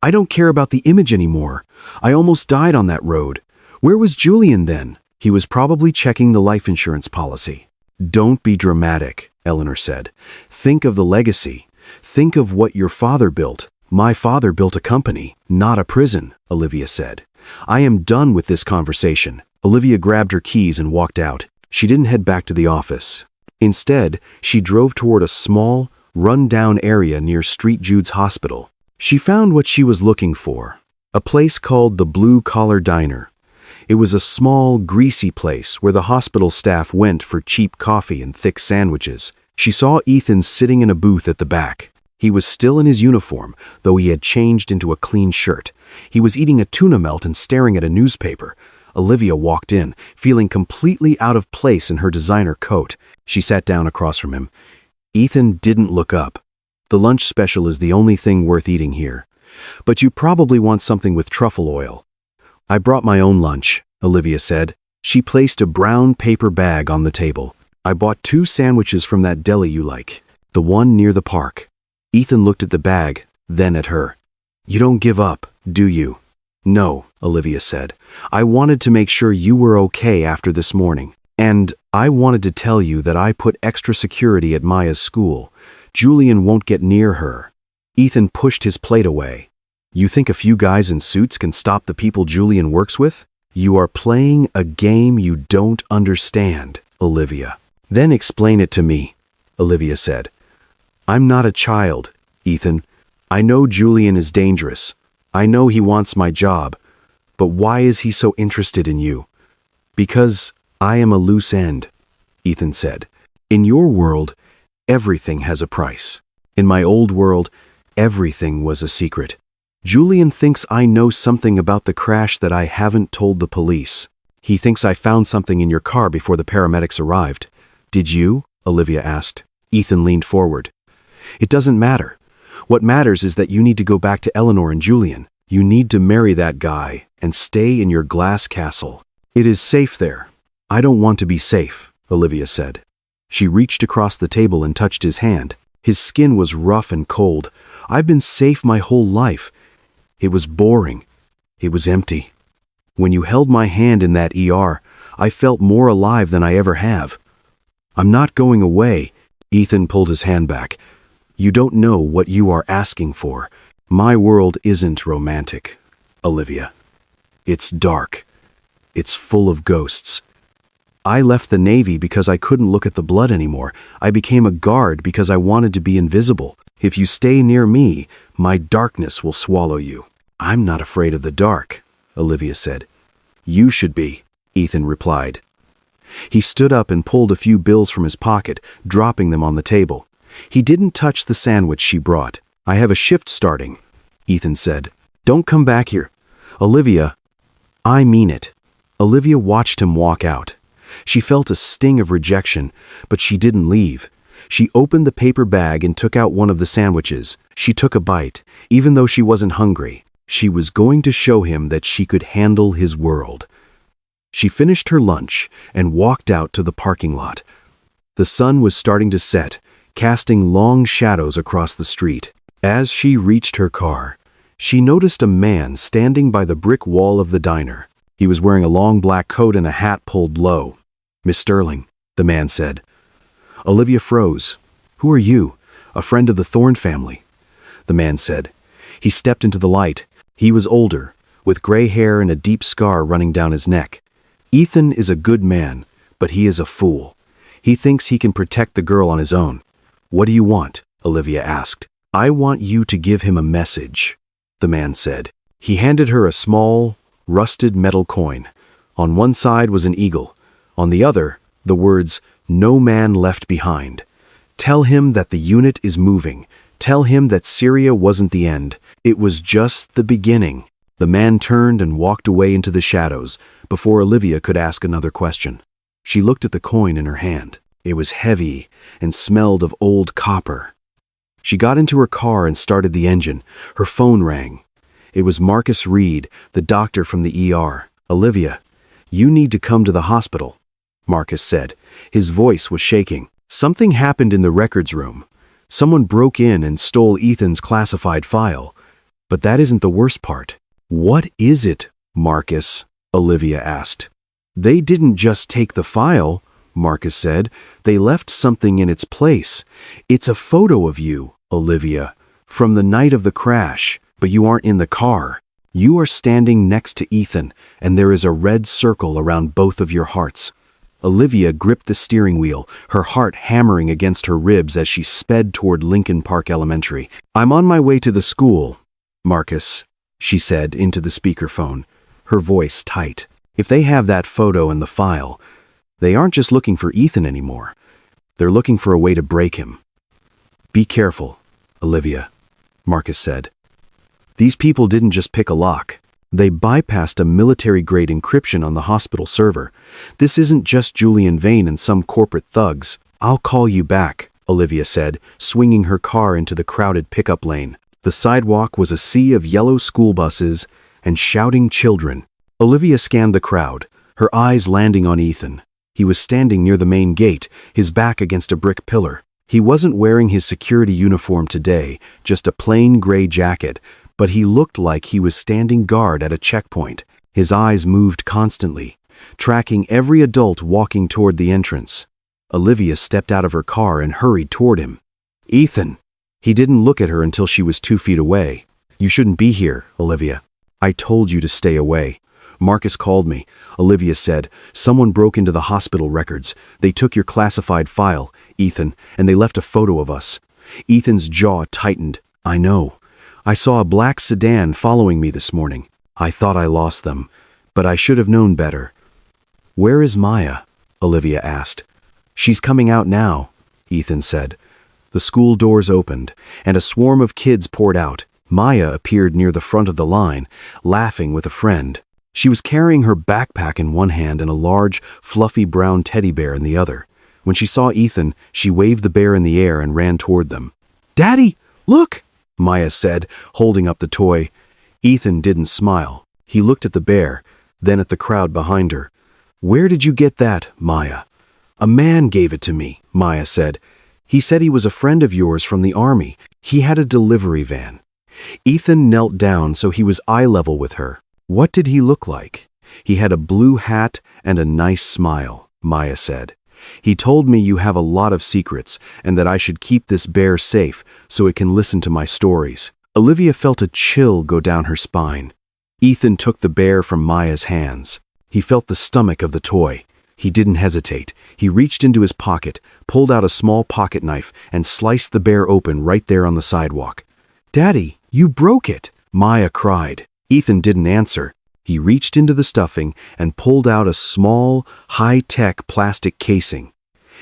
"I don't care about the image anymore. I almost died on that road. Where was Julian then? He was probably checking the life insurance policy." "Don't be dramatic," Eleanor said. "Think of the legacy. Think of what your father built." "My father built a company, not a prison," Olivia said. "I am done with this conversation." Olivia grabbed her keys and walked out. She didn't head back to the office. Instead, she drove toward a small, run-down area near St. Jude's Hospital. She found what she was looking for, a place called the Blue Collar Diner. It was a small, greasy place where the hospital staff went for cheap coffee and thick sandwiches. She saw Ethan sitting in a booth at the back. He was still in his uniform, though he had changed into a clean shirt. He was eating a tuna melt and staring at a newspaper. Olivia walked in, feeling completely out of place in her designer coat. She sat down across from him. Ethan didn't look up. "The lunch special is the only thing worth eating here. But you probably want something with truffle oil." "I brought my own lunch," Olivia said. She placed a brown paper bag on the table. "I bought 2 sandwiches from that deli you like, the one near the park." Ethan looked at the bag, then at her. "You don't give up, do you?" "No," Olivia said. "I wanted to make sure you were okay after this morning. And I wanted to tell you that I put extra security at Maya's school. Julian won't get near her." Ethan pushed his plate away. "You think a few guys in suits can stop the people Julian works with?" You are playing a game you don't understand, Olivia. Then explain it to me, Olivia said. I'm not a child, Ethan. I know Julian is dangerous. I know he wants my job. But why is he so interested in you? Because I am a loose end, Ethan said. In your world, everything has a price. In my old world, everything was a secret. Julian thinks I know something about the crash that I haven't told the police. He thinks I found something in your car before the paramedics arrived. Did you? Olivia asked. Ethan leaned forward. It doesn't matter. What matters is that you need to go back to Eleanor and Julian. You need to marry that guy and stay in your glass castle. It is safe there. I don't want to be safe, Olivia said. She reached across the table and touched his hand. His skin was rough and cold. I've been safe my whole life. It was boring. It was empty. When you held my hand in that ER, I felt more alive than I ever have. I'm not going away. Ethan pulled his hand back. You don't know what you are asking for. My world isn't romantic, Olivia. It's dark. It's full of ghosts. I left the Navy because I couldn't look at the blood anymore. I became a guard because I wanted to be invisible. If you stay near me, my darkness will swallow you. I'm not afraid of the dark, Olivia said. You should be, Ethan replied. He stood up and pulled a few bills from his pocket, dropping them on the table. He didn't touch the sandwich she brought. I have a shift starting, Ethan said. Don't come back here. Olivia, I mean it. Olivia watched him walk out. She felt a sting of rejection, but she didn't leave. She opened the paper bag and took out one of the sandwiches. She took a bite, even though she wasn't hungry. She was going to show him that she could handle his world. She finished her lunch and walked out to the parking lot. The sun was starting to set, casting long shadows across the street. As she reached her car, she noticed a man standing by the brick wall of the diner. He was wearing a long black coat and a hat pulled low. Miss Sterling, the man said. Olivia froze. Who are you? A friend of the Thorne family, the man said. He stepped into the light. He was older, with gray hair and a deep scar running down his neck. Ethan is a good man, but he is a fool. He thinks he can protect the girl on his own. What do you want? Olivia asked. I want you to give him a message, the man said. He handed her a small, rusted metal coin. On one side was an eagle. On the other, the words, "No man left behind." Tell him that the unit is moving. Tell him that Syria wasn't the end. It was just the beginning. The man turned and walked away into the shadows before Olivia could ask another question. She looked at the coin in her hand. It was heavy and smelled of old copper. She got into her car and started the engine. Her phone rang. It was Marcus Reed, the doctor from the ER. Olivia, you need to come to the hospital, Marcus said. His voice was shaking. Something happened in the records room. Someone broke in and stole Ethan's classified file. But that isn't the worst part. What is it, Marcus? Olivia asked. They didn't just take the file, Marcus said. They left something in its place. It's a photo of you, Olivia, from the night of the crash, but you aren't in the car. You are standing next to Ethan, and there is a red circle around both of your hearts. Olivia gripped the steering wheel, her heart hammering against her ribs as she sped toward Lincoln Park Elementary. I'm on my way to the school, Marcus, she said into the speakerphone, her voice tight. If they have that photo in the file, they aren't just looking for Ethan anymore. They're looking for a way to break him. Be careful, Olivia, Marcus said. These people didn't just pick a lock. They bypassed a military-grade encryption on the hospital server. This isn't just Julian Vane and some corporate thugs. I'll call you back, Olivia said, swinging her car into the crowded pickup lane. The sidewalk was a sea of yellow school buses and shouting children. Olivia scanned the crowd, her eyes landing on Ethan. He was standing near the main gate, his back against a brick pillar. He wasn't wearing his security uniform today, just a plain gray jacket, but he looked like he was standing guard at a checkpoint. His eyes moved constantly, tracking every adult walking toward the entrance. Olivia stepped out of her car and hurried toward him. Ethan! He didn't look at her until she was 2 feet away. You shouldn't be here, Olivia. I told you to stay away. Marcus called me. Olivia said, someone broke into the hospital records. They took your classified file, Ethan, and they left a photo of us. Ethan's jaw tightened. I know. I saw a black sedan following me this morning. I thought I lost them, but I should have known better. Where is Maya? Olivia asked. She's coming out now, Ethan said. The school doors opened, and a swarm of kids poured out. Maya appeared near the front of the line, laughing with a friend. She was carrying her backpack in one hand and a large, fluffy brown teddy bear in the other. When she saw Ethan, she waved the bear in the air and ran toward them. Daddy, look, Maya said, holding up the toy. Ethan didn't smile. He looked at the bear, then at the crowd behind her. Where did you get that, Maya? A man gave it to me, Maya said. He said he was a friend of yours from the army. He had a delivery van. Ethan knelt down so he was eye level with her. What did he look like? He had a blue hat and a nice smile, Maya said. He told me you have a lot of secrets and that I should keep this bear safe so it can listen to my stories. Olivia felt a chill go down her spine. Ethan took the bear from Maya's hands. He felt the stomach of the toy. He didn't hesitate. He reached into his pocket, pulled out a small pocket knife, and sliced the bear open right there on the sidewalk. Daddy, you broke it, Maya cried. Ethan didn't answer. He reached into the stuffing and pulled out a small, high-tech plastic casing.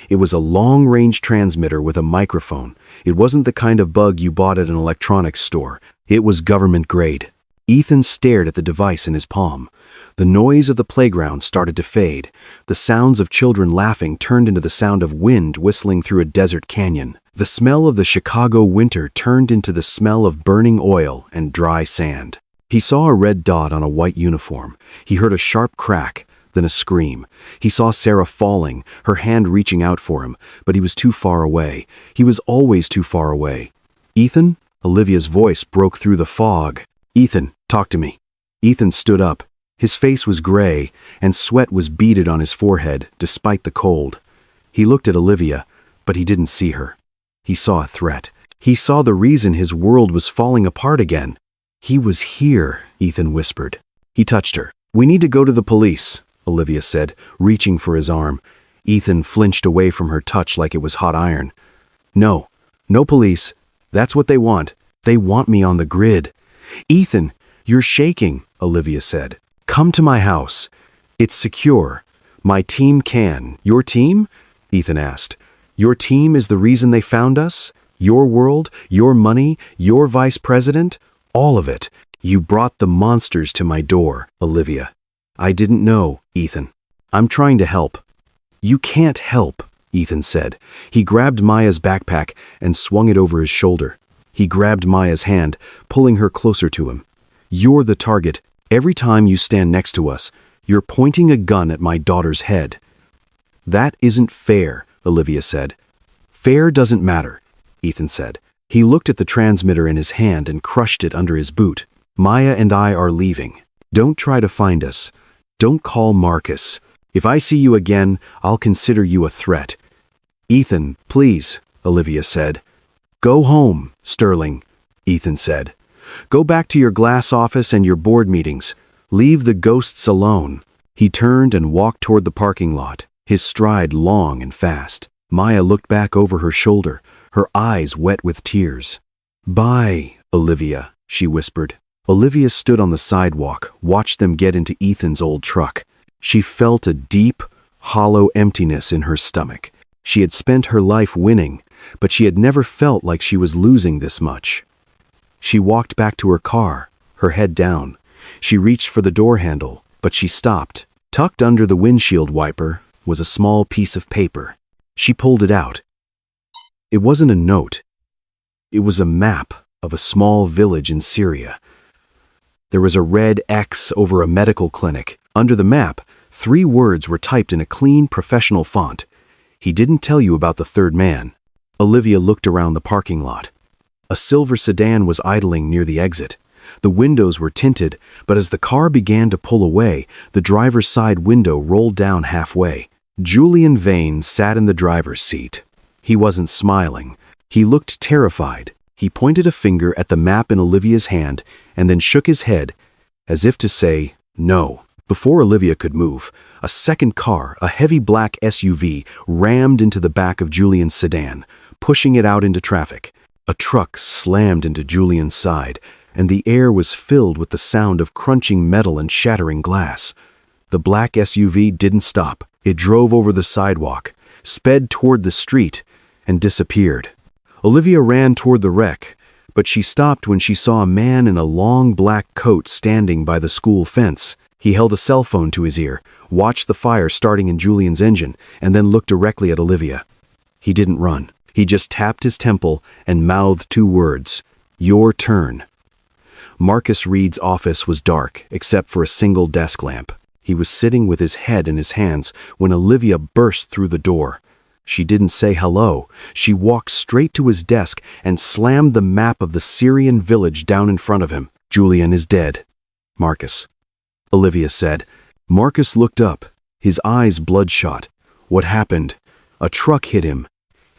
It was a long-range transmitter with a microphone. It wasn't the kind of bug you bought at an electronics store. It was government-grade. Ethan stared at the device in his palm. The noise of the playground started to fade. The sounds of children laughing turned into the sound of wind whistling through a desert canyon. The smell of the Chicago winter turned into the smell of burning oil and dry sand. He saw a red dot on a white uniform. He heard a sharp crack, then a scream. He saw Sarah falling, her hand reaching out for him, but he was too far away. He was always too far away. Ethan? Olivia's voice broke through the fog. Ethan, talk to me. Ethan stood up. His face was gray, and sweat was beaded on his forehead, despite the cold. He looked at Olivia, but he didn't see her. He saw a threat. He saw the reason his world was falling apart again. He was here, Ethan whispered. He touched her. We need to go to the police, Olivia said, reaching for his arm. Ethan flinched away from her touch like it was hot iron. No police. That's what they want. They want me on the grid. Ethan, you're shaking, Olivia said. Come to my house. It's secure. My team can. Your team? Ethan asked. Your team is the reason they found us? Your world? Your money? Your vice president? All of it. You brought the monsters to my door, Olivia. I didn't know, Ethan. I'm trying to help. You can't help, Ethan said. He grabbed Maya's backpack and swung it over his shoulder. He grabbed Maya's hand, pulling her closer to him. You're the target. Every time you stand next to us, you're pointing a gun at my daughter's head. That isn't fair, Olivia said. Fair doesn't matter, Ethan said. He looked at the transmitter in his hand and crushed it under his boot. Maya and I are leaving. Don't try to find us. Don't call Marcus. If I see you again, I'll consider you a threat. Ethan, please, Olivia said. Go home, Sterling, Ethan said. Go back to your glass office and your board meetings. Leave the ghosts alone. He turned and walked toward the parking lot, his stride long and fast. Maya looked back over her shoulder, her eyes wet with tears. Bye, Olivia, she whispered. Olivia stood on the sidewalk, watched them get into Ethan's old truck. She felt a deep, hollow emptiness in her stomach. She had spent her life winning, but she had never felt like she was losing this much. She walked back to her car, her head down. She reached for the door handle, but she stopped. Tucked under the windshield wiper was a small piece of paper. She pulled it out. It wasn't a note. It was a map of a small village in Syria. There was a red X over a medical clinic. Under the map, 3 words were typed in a clean, professional font. He didn't tell you about the third man. Olivia looked around the parking lot. A silver sedan was idling near the exit. The windows were tinted, but as the car began to pull away, the driver's side window rolled down halfway. Julian Vane sat in the driver's seat. He wasn't smiling. He looked terrified. He pointed a finger at the map in Olivia's hand and then shook his head, as if to say, no. Before Olivia could move, a second car, a heavy black SUV, rammed into the back of Julian's sedan, pushing it out into traffic. A truck slammed into Julian's side, and the air was filled with the sound of crunching metal and shattering glass. The black SUV didn't stop. It drove over the sidewalk, sped toward the street, and disappeared. Olivia ran toward the wreck, but she stopped when she saw a man in a long black coat standing by the school fence. He held a cell phone to his ear, watched the fire starting in Julian's engine, and then looked directly at Olivia. He didn't run. He just tapped his temple and mouthed two words, "Your turn." Marcus Reed's office was dark, except for a single desk lamp. He was sitting with his head in his hands when Olivia burst through the door. She didn't say hello. She walked straight to his desk and slammed the map of the Syrian village down in front of him. "Julian is dead, Marcus," Olivia said. Marcus looked up, his eyes bloodshot. "What happened?" "A truck hit him.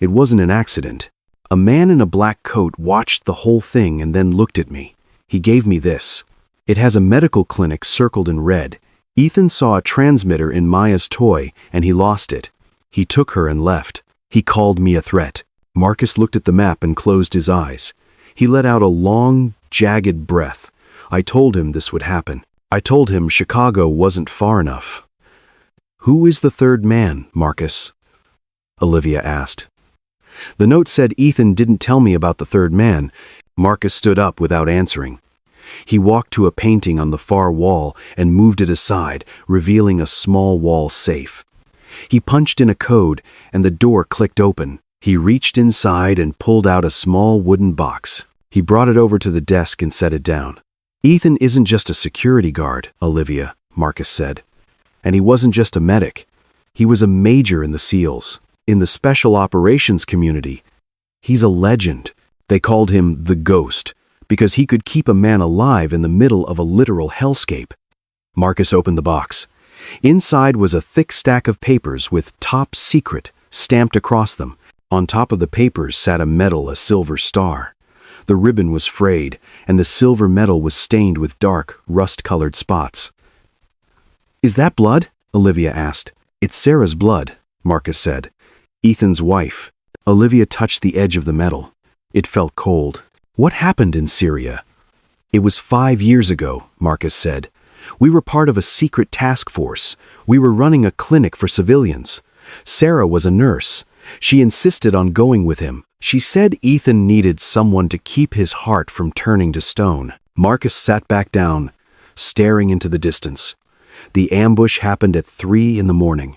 It wasn't an accident." A man in a black coat watched the whole thing and then looked at me. He gave me this. It has a medical clinic circled in red. Ethan saw a transmitter in Maya's toy and he lost it. He took her and left. He called me a threat. Marcus looked at the map and closed his eyes. He let out a long, jagged breath. I told him this would happen. I told him Chicago wasn't far enough. "Who is the third man, Marcus?" Olivia asked. The note said Ethan didn't tell me about the third man. Marcus stood up without answering. He walked to a painting on the far wall and moved it aside, revealing a small wall safe. He punched in a code, and the door clicked open. He reached inside and pulled out a small wooden box. He brought it over to the desk and set it down. "Ethan isn't just a security guard, Olivia," Marcus said. "And he wasn't just a medic. He was a major in the SEALs, in the special operations community. He's a legend. They called him the Ghost, because he could keep a man alive in the middle of a literal hellscape." Marcus opened the box. Inside was a thick stack of papers with "Top Secret" stamped across them. On top of the papers sat a silver star. The ribbon was frayed, and the silver metal was stained with dark, rust-colored spots. "Is that blood?" Olivia asked. "It's Sarah's blood," Marcus said. "Ethan's wife." Olivia touched the edge of the metal. It felt cold. "What happened in Syria?" "It was 5 years ago," Marcus said. "We were part of a secret task force. We were running a clinic for civilians. Sarah was a nurse. She insisted on going with him. She said Ethan needed someone to keep his heart from turning to stone." Marcus sat back down, staring into the distance. The ambush happened at 3 in the morning.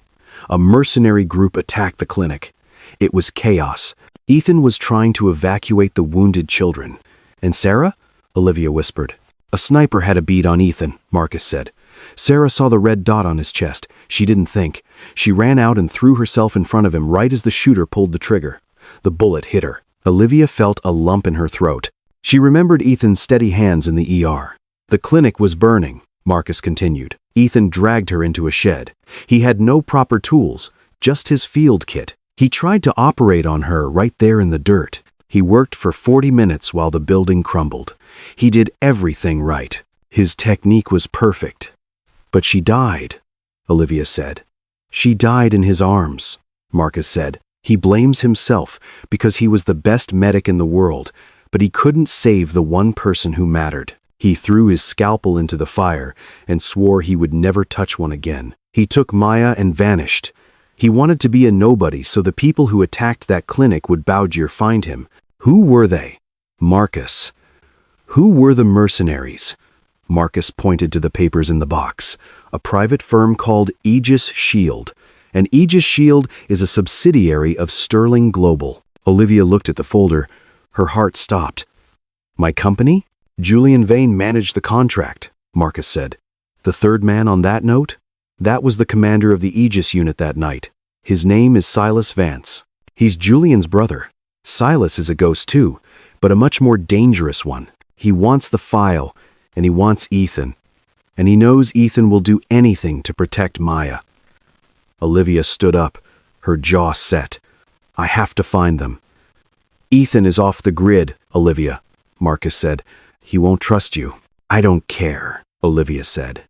A mercenary group attacked the clinic. It was chaos. Ethan was trying to evacuate the wounded children. "And Sarah?" Olivia whispered. "A sniper had a bead on Ethan," Marcus said. "Sarah saw the red dot on his chest. She didn't think. She ran out and threw herself in front of him right as the shooter pulled the trigger. The bullet hit her." Olivia felt a lump in her throat. She remembered Ethan's steady hands in the ER. "The clinic was burning," Marcus continued. "Ethan dragged her into a shed. He had no proper tools, just his field kit. He tried to operate on her right there in the dirt. He worked for 40 minutes while the building crumbled. He did everything right. His technique was perfect. But she died," Olivia said. "She died in his arms," Marcus said. "He blames himself because he was the best medic in the world, but he couldn't save the one person who mattered. He threw his scalpel into the fire and swore he would never touch one again. He took Maya and vanished. He wanted to be a nobody so the people who attacked that clinic would Bowdger find him. Who were they?" "Marcus. Who were the mercenaries?" Marcus pointed to the papers in the box. "A private firm called Aegis Shield. And Aegis Shield is a subsidiary of Sterling Global." Olivia looked at the folder. Her heart stopped. "My company?" "Julian Vane managed the contract," Marcus said. "The third man on that note? That was the commander of the Aegis unit that night. His name is Silas Vance. He's Julian's brother. Silas is a ghost too, but a much more dangerous one. He wants the file, and he wants Ethan. And he knows Ethan will do anything to protect Maya." Olivia stood up, her jaw set. "I have to find them." "Ethan is off the grid, Olivia," Marcus said. "He won't trust you." "I don't care," Olivia said.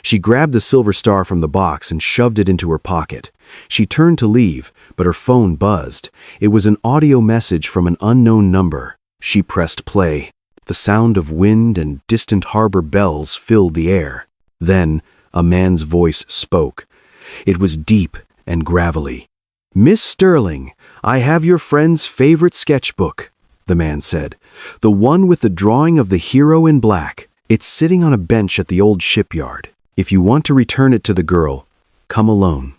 She grabbed the silver star from the box and shoved it into her pocket. She turned to leave, but her phone buzzed. It was an audio message from an unknown number. She pressed play. The sound of wind and distant harbor bells filled the air. Then, a man's voice spoke. It was deep and gravelly. "Miss Sterling, I have your friend's favorite sketchbook," the man said. "The one with the drawing of the hero in black. It's sitting on a bench at the old shipyard. If you want to return it to the girl, come alone.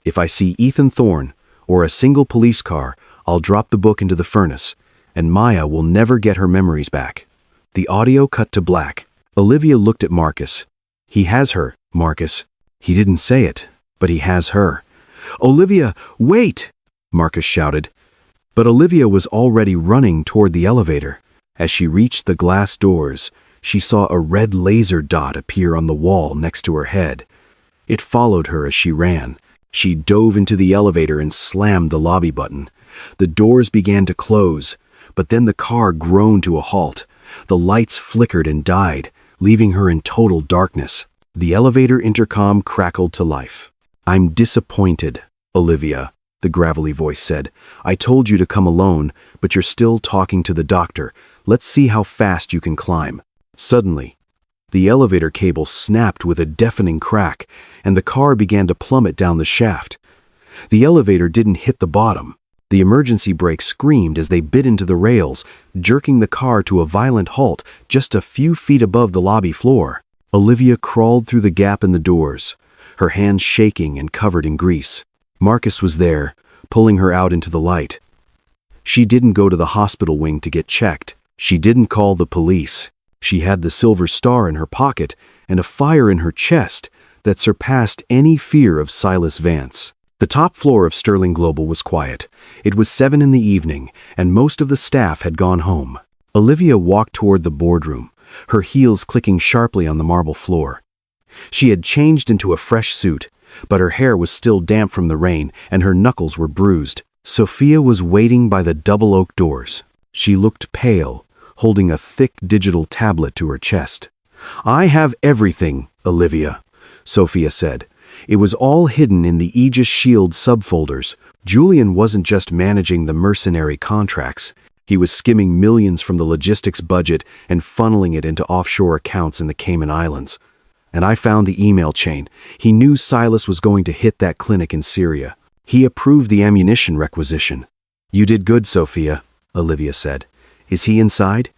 If I see Ethan Thorne or a single police car, I'll drop the book into the furnace, and Maya will never get her memories back." The audio cut to black. Olivia looked at Marcus. "He has her, Marcus. He didn't say it, but he has her." "Olivia, wait!" Marcus shouted. But Olivia was already running toward the elevator. As she reached the glass doors, she saw a red laser dot appear on the wall next to her head. It followed her as she ran. She dove into the elevator and slammed the lobby button. The doors began to close, but then the car groaned to a halt. The lights flickered and died, leaving her in total darkness. The elevator intercom crackled to life. "I'm disappointed, Olivia," the gravelly voice said. "I told you to come alone, but you're still talking to the doctor. Let's see how fast you can climb." Suddenly, the elevator cable snapped with a deafening crack, and the car began to plummet down the shaft. The elevator didn't hit the bottom. The emergency brakes screamed as they bit into the rails, jerking the car to a violent halt just a few feet above the lobby floor. Olivia crawled through the gap in the doors, her hands shaking and covered in grease. Marcus was there, pulling her out into the light. She didn't go to the hospital wing to get checked. She didn't call the police. She had the silver star in her pocket and a fire in her chest that surpassed any fear of Silas Vance. The top floor of Sterling Global was quiet. It was 7 in the evening, and most of the staff had gone home. Olivia walked toward the boardroom, her heels clicking sharply on the marble floor. She had changed into a fresh suit, but her hair was still damp from the rain, and her knuckles were bruised. Sophia was waiting by the double oak doors. She looked pale, holding a thick digital tablet to her chest. "I have everything, Olivia," Sophia said. It was all hidden in the Aegis Shield subfolders. Julian wasn't just managing the mercenary contracts. He was skimming millions from the logistics budget and funneling it into offshore accounts in the Cayman Islands. And I found the email chain. He knew Silas was going to hit that clinic in Syria. He approved the ammunition requisition. "You did good, Sophia," Olivia said. "Is he inside?"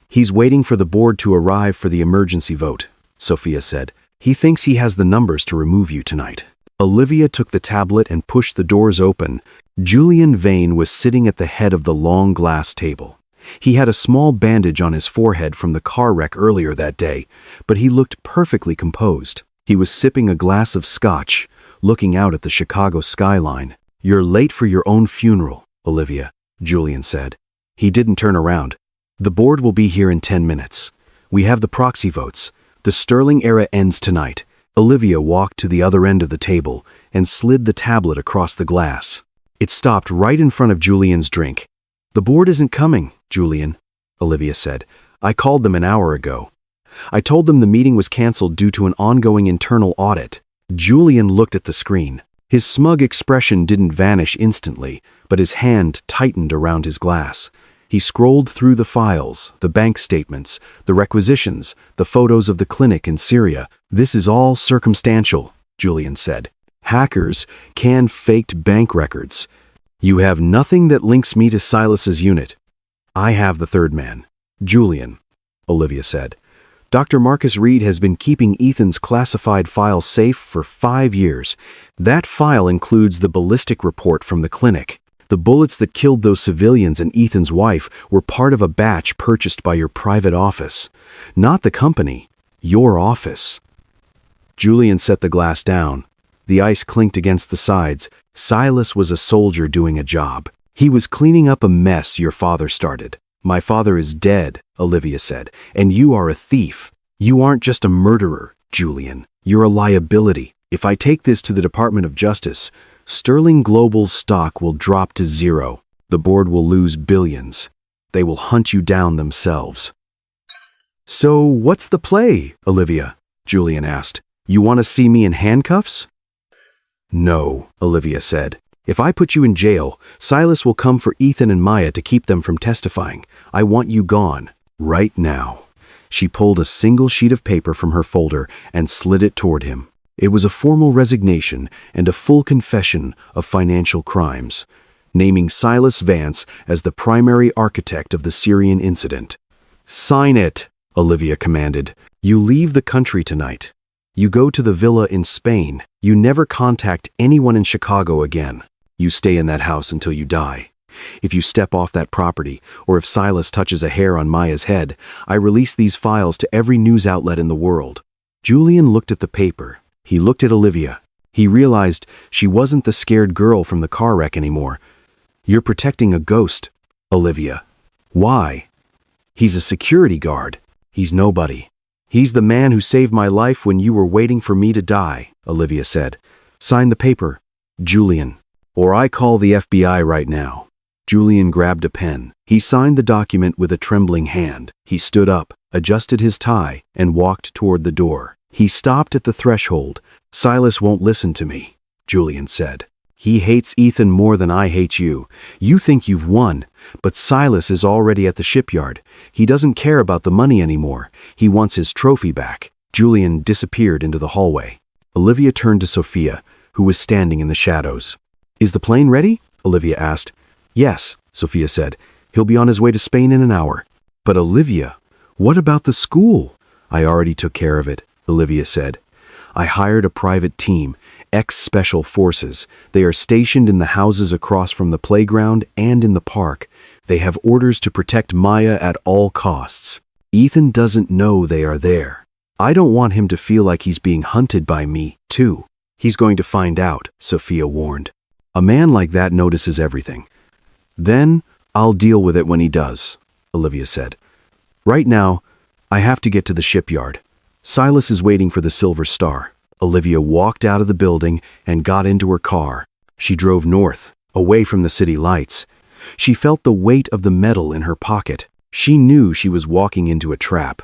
"He's waiting for the board to arrive for the emergency vote," Sophia said. "He thinks he has the numbers to remove you tonight." Olivia took the tablet and pushed the doors open. Julian Vane was sitting at the head of the long glass table. He had a small bandage on his forehead from the car wreck earlier that day, but he looked perfectly composed. He was sipping a glass of scotch, looking out at the Chicago skyline. "You're late for your own funeral, Olivia," Julian said. He didn't turn around. "The board will be here in 10 minutes. We have the proxy votes. The Sterling era ends tonight." Olivia walked to the other end of the table and slid the tablet across the glass. It stopped right in front of Julian's drink. "The board isn't coming, Julian," Olivia said. "I called them an hour ago. I told them the meeting was canceled due to an ongoing internal audit." Julian looked at the screen. His smug expression didn't vanish instantly, but his hand tightened around his glass. He scrolled through the files, the bank statements, the requisitions, the photos of the clinic in Syria. "This is all circumstantial," Julian said. "Hackers can fake bank records. You have nothing that links me to Silas's unit." "I have the third man, Julian," Olivia said. "Dr. Marcus Reed has been keeping Ethan's classified file safe for 5 years. That file includes the ballistic report from the clinic. The bullets that killed those civilians and Ethan's wife were part of a batch purchased by your private office. Not the company, your office." Julian set the glass down. The ice clinked against the sides. Silas was a soldier doing a job. He was cleaning up a mess your father started. "My father is dead," Olivia said, "and you are a thief. You aren't just a murderer, Julian. You're a liability. If I take this to the Department of Justice, Sterling Global's stock will drop to 0. The board will lose billions. They will hunt you down themselves." "So what's the play, Olivia?" Julian asked. You want to see me in handcuffs? No, Olivia said. If I put you in jail, Silas will come for Ethan and Maya to keep them from testifying. I want you gone. Right now. She pulled a single sheet of paper from her folder and slid it toward him. It was a formal resignation and a full confession of financial crimes, naming Silas Vance as the primary architect of the Syrian incident. Sign it, Olivia commanded. You leave the country tonight. You go to the villa in Spain. You never contact anyone in Chicago again. You stay in that house until you die. If you step off that property, or if Silas touches a hair on Maya's head, I release these files to every news outlet in the world. Julian looked at the paper. He looked at Olivia. He realized she wasn't the scared girl from the car wreck anymore. You're protecting a ghost, Olivia. Why? He's a security guard. He's nobody. He's the man who saved my life when you were waiting for me to die, Olivia said. Sign the paper, Julian, or I call the FBI right now. Julian grabbed a pen. He signed the document with a trembling hand. He stood up, adjusted his tie, and walked toward the door. He stopped at the threshold. Silas won't listen to me, Julian said. He hates Ethan more than I hate you. You think you've won, but Silas is already at the shipyard. He doesn't care about the money anymore. He wants his trophy back. Julian disappeared into the hallway. Olivia turned to Sophia, who was standing in the shadows. Is the plane ready? Olivia asked. Yes, Sophia said. He'll be on his way to Spain in an hour. But Olivia, what about the school? I already took care of it, Olivia said. I hired a private team, ex-special forces. They are stationed in the houses across from the playground and in the park. They have orders to protect Maya at all costs. Ethan doesn't know they are there. I don't want him to feel like he's being hunted by me, too. He's going to find out, Sophia warned. A man like that notices everything. Then I'll deal with it when he does, Olivia said. Right now, I have to get to the shipyard. Silas is waiting for the Silver Star. Olivia walked out of the building and got into her car. She drove north, away from the city lights. She felt the weight of the metal in her pocket. She knew she was walking into a trap,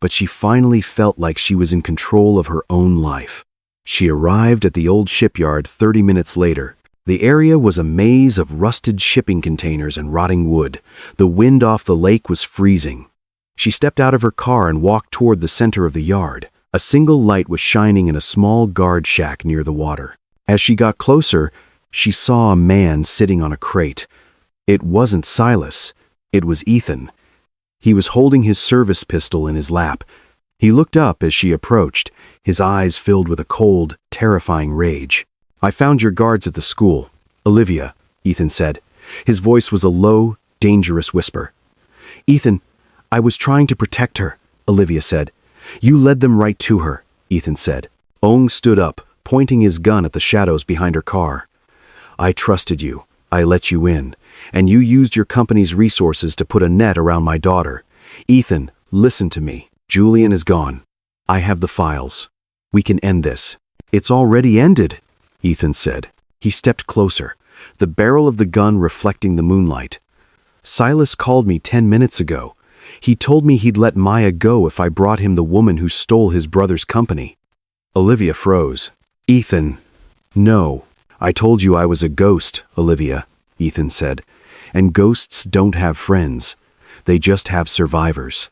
but she finally felt like she was in control of her own life. She arrived at the old shipyard 30 minutes later. The area was a maze of rusted shipping containers and rotting wood. The wind off the lake was freezing. She stepped out of her car and walked toward the center of the yard. A single light was shining in a small guard shack near the water. As she got closer, she saw a man sitting on a crate. It wasn't Silas. It was Ethan. He was holding his service pistol in his lap. He looked up as she approached, his eyes filled with a cold, terrifying rage. I found your guards at the school, Olivia, Ethan said. His voice was a low, dangerous whisper. Ethan, I was trying to protect her, Olivia said. You led them right to her, Ethan said. Ong stood up, pointing his gun at the shadows behind her car. I trusted you. I let you in, and you used your company's resources to put a net around my daughter. Ethan, listen to me. Julian is gone. I have the files. We can end this. It's already ended, Ethan said. He stepped closer, the barrel of the gun reflecting the moonlight. Silas called me 10 minutes ago. He told me he'd let Maya go if I brought him the woman who stole his brother's company. Olivia froze. Ethan, no. I told you I was a ghost, Olivia, Ethan said. And ghosts don't have friends. They just have survivors.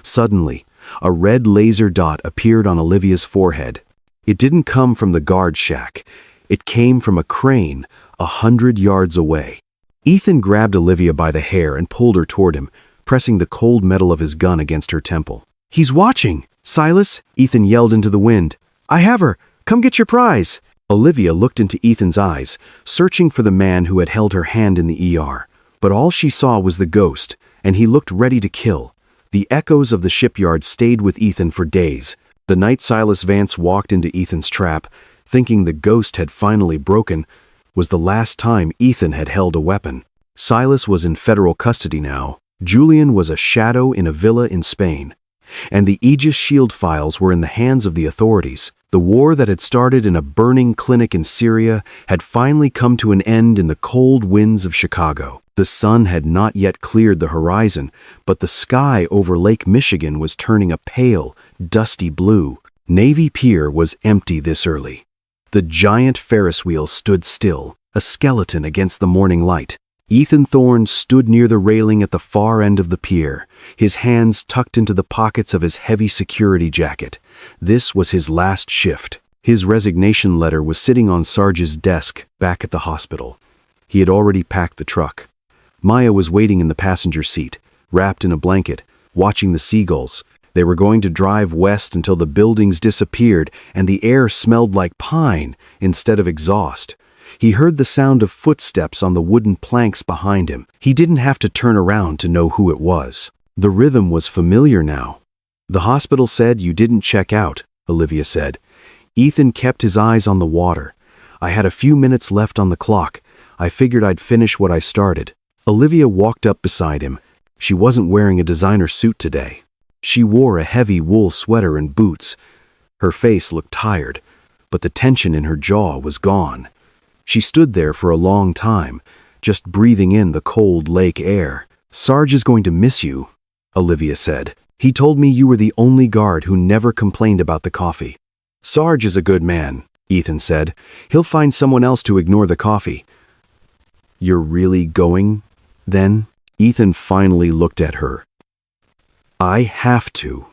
Suddenly, a red laser dot appeared on Olivia's forehead. It didn't come from the guard shack. It came from a crane 100 yards away. Ethan grabbed Olivia by the hair and pulled her toward him, pressing the cold metal of his gun against her temple. He's watching! Silas, Ethan yelled into the wind. I have her! Come get your prize! Olivia looked into Ethan's eyes, searching for the man who had held her hand in the ER. But all she saw was the ghost, and he looked ready to kill. The echoes of the shipyard stayed with Ethan for days. The night Silas Vance walked into Ethan's trap, thinking the ghost had finally broken, was the last time Ethan had held a weapon. Silas was in federal custody now. Julian was a shadow in a villa in Spain. And the Aegis Shield files were in the hands of the authorities. The war that had started in a burning clinic in Syria had finally come to an end in the cold winds of Chicago. The sun had not yet cleared the horizon, but the sky over Lake Michigan was turning a pale, dusty blue. Navy Pier was empty this early. The giant Ferris wheel stood still, a skeleton against the morning light. Ethan Thorne stood near the railing at the far end of the pier, his hands tucked into the pockets of his heavy security jacket. This was his last shift. His resignation letter was sitting on Sarge's desk back at the hospital. He had already packed the truck. Maya was waiting in the passenger seat, wrapped in a blanket, watching the seagulls. They were going to drive west until the buildings disappeared and the air smelled like pine instead of exhaust. He heard the sound of footsteps on the wooden planks behind him. He didn't have to turn around to know who it was. The rhythm was familiar now. "The hospital said you didn't check out," Olivia said. Ethan kept his eyes on the water. "I had a few minutes left on the clock. I figured I'd finish what I started." Olivia walked up beside him. She wasn't wearing a designer suit today. She wore a heavy wool sweater and boots. Her face looked tired, but the tension in her jaw was gone. She stood there for a long time, just breathing in the cold lake air. "Sarge is going to miss you," Olivia said. "He told me you were the only guard who never complained about the coffee." "Sarge is a good man," Ethan said. "He'll find someone else to ignore the coffee." "You're really going, then?" Ethan finally looked at her. "I have to,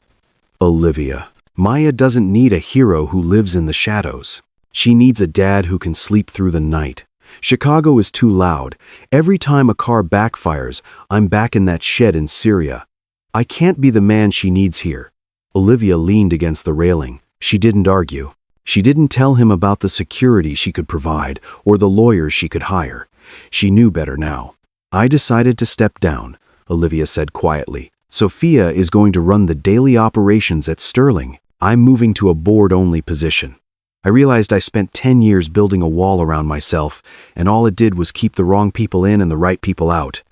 Olivia. Maya doesn't need a hero who lives in the shadows. She needs a dad who can sleep through the night. Chicago is too loud. Every time a car backfires, I'm back in that shed in Syria. I can't be the man she needs here." Olivia leaned against the railing. She didn't argue. She didn't tell him about the security she could provide or the lawyers she could hire. She knew better now. "I decided to step down," Olivia said quietly. "Sophia is going to run the daily operations at Sterling. I'm moving to a board-only position. I realized I spent 10 years building a wall around myself, and all it did was keep the wrong people in and the right people out.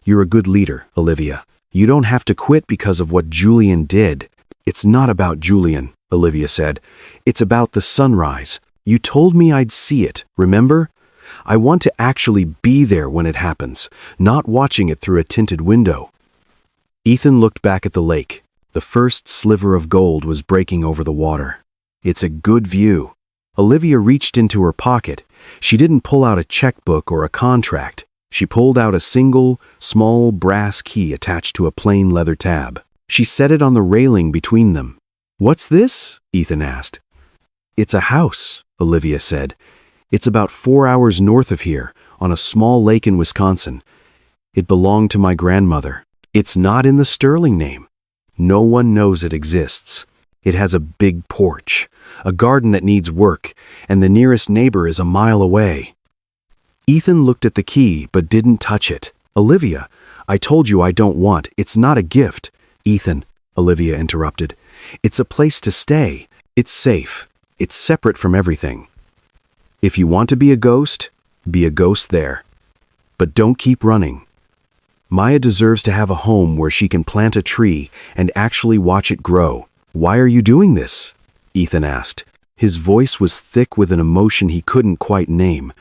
You're a good leader, Olivia. You don't have to quit because of what Julian did." "It's not about Julian," Olivia said. "It's about the sunrise. You told me I'd see it, remember? I want to actually be there when it happens, not watching it through a tinted window." Ethan looked back at the lake. The first sliver of gold was breaking over the water. "It's a good view." Olivia reached into her pocket. She didn't pull out a checkbook or a contract. She pulled out a single, small brass key attached to a plain leather tab. She set it on the railing between them. "What's this?" Ethan asked. "It's a house," Olivia said. "It's about 4 hours north of here, on a small lake in Wisconsin. It belonged to my grandmother. It's not in the Sterling name. No one knows it exists. It has a big porch, a garden that needs work, and the nearest neighbor is a mile away." Ethan looked at the key but didn't touch it. "Olivia, I told you I don't want. It's not a gift." "Ethan," Olivia interrupted. "It's a place to stay. It's safe. It's separate from everything. If you want to be a ghost there. But don't keep running. Maya deserves to have a home where she can plant a tree and actually watch it grow." "Why are you doing this?" Ethan asked. His voice was thick with an emotion he couldn't quite name.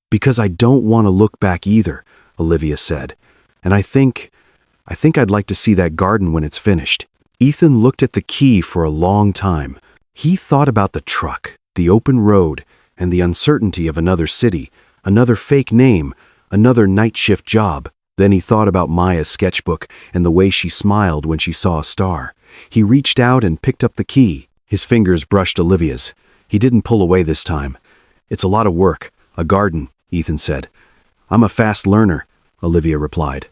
"Because I don't want to look back either," Olivia said. "And I think I'd like to see that garden when it's finished." Ethan looked at the key for a long time. He thought about the truck, the open road, and the uncertainty of another city, another fake name, another night shift job. Then he thought about Maya's sketchbook and the way she smiled when she saw a star. He reached out and picked up the key. His fingers brushed Olivia's. He didn't pull away this time. "It's a lot of work. A garden," Ethan said. "I'm a fast learner," Olivia replied.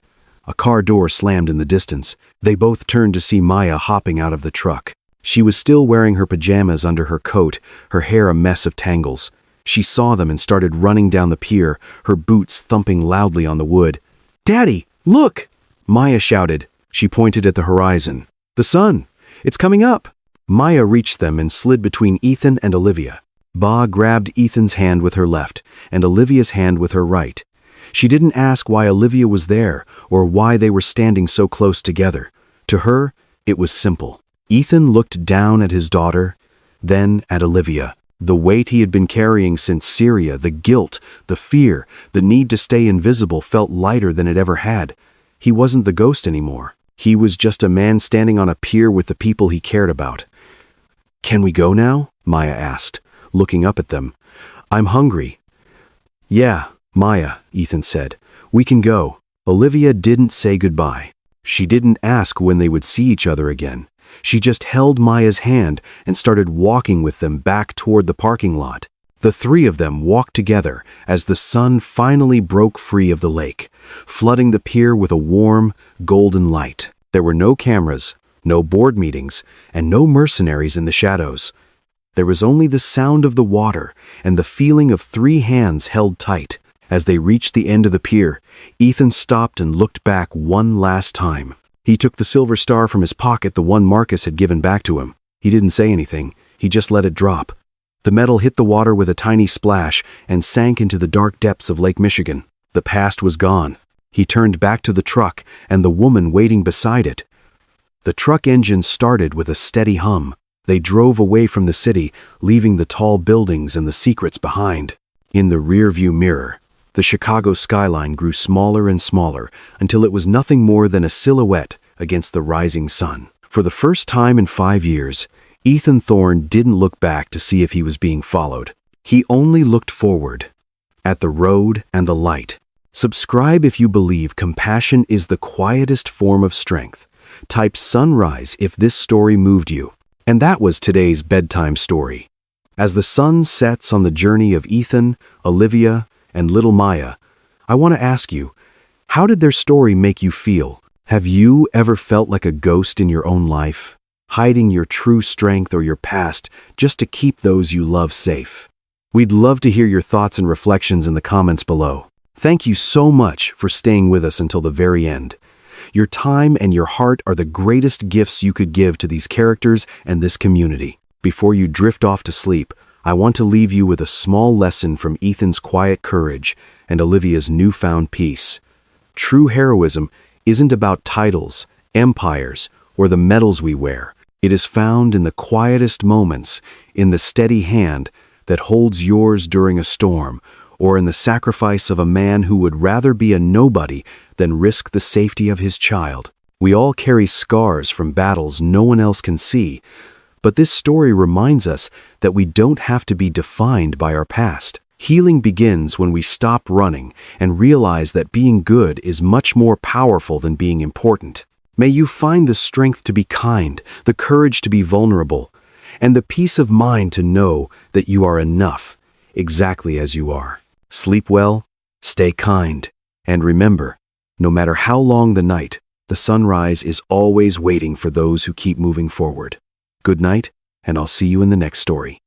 A car door slammed in the distance. They both turned to see Maya hopping out of the truck. She was still wearing her pajamas under her coat, her hair a mess of tangles. She saw them and started running down the pier, her boots thumping loudly on the wood. "Daddy, look!" Maya shouted. She pointed at the horizon. "The sun! It's coming up!" Maya reached them and slid between Ethan and Olivia. Ba grabbed Ethan's hand with her left and Olivia's hand with her right. She didn't ask why Olivia was there or why they were standing so close together. To her, it was simple. Ethan looked down at his daughter, then at Olivia. The weight he had been carrying since Syria, the guilt, the fear, the need to stay invisible felt lighter than it ever had. He wasn't the ghost anymore. He was just a man standing on a pier with the people he cared about. "Can we go now?" Maya asked, looking up at them. "I'm hungry." "Yeah, Maya," Ethan said. "We can go." Olivia didn't say goodbye. She didn't ask when they would see each other again. She just held Maya's hand and started walking with them back toward the parking lot. The three of them walked together as the sun finally broke free of the lake, flooding the pier with a warm, golden light. There were no cameras, no board meetings, and no mercenaries in the shadows. There was only the sound of the water and the feeling of three hands held tight. As they reached the end of the pier, Ethan stopped and looked back one last time. He took the silver star from his pocket, the one Marcus had given back to him. He didn't say anything. He just let it drop. The metal hit the water with a tiny splash and sank into the dark depths of Lake Michigan. The past was gone. He turned back to the truck and the woman waiting beside it. The truck engine started with a steady hum. They drove away from the city, leaving the tall buildings and the secrets behind. In the rearview mirror, the Chicago skyline grew smaller and smaller until it was nothing more than a silhouette against the rising sun. For the first time in 5 years, Ethan Thorne didn't look back to see if he was being followed. He only looked forward, at the road and the light. Subscribe if you believe compassion is the quietest form of strength. Type sunrise if this story moved you. And that was today's bedtime story. As the sun sets on the journey of Ethan, Olivia, and little Maya, I want to ask you, how did their story make you feel? Have you ever felt like a ghost in your own life, hiding your true strength or your past just to keep those you love safe? We'd love to hear your thoughts and reflections in the comments below. Thank you so much for staying with us until the very end. Your time and your heart are the greatest gifts you could give to these characters and this community. Before you drift off to sleep, I want to leave you with a small lesson from Ethan's quiet courage and Olivia's newfound peace. True heroism isn't about titles, empires, or the medals we wear. It is found in the quietest moments, in the steady hand that holds yours during a storm, or in the sacrifice of a man who would rather be a nobody than risk the safety of his child. We all carry scars from battles no one else can see, but this story reminds us that we don't have to be defined by our past. Healing begins when we stop running and realize that being good is much more powerful than being important. May you find the strength to be kind, the courage to be vulnerable, and the peace of mind to know that you are enough, exactly as you are. Sleep well, stay kind, and remember, no matter how long the night, the sunrise is always waiting for those who keep moving forward. Good night, and I'll see you in the next story.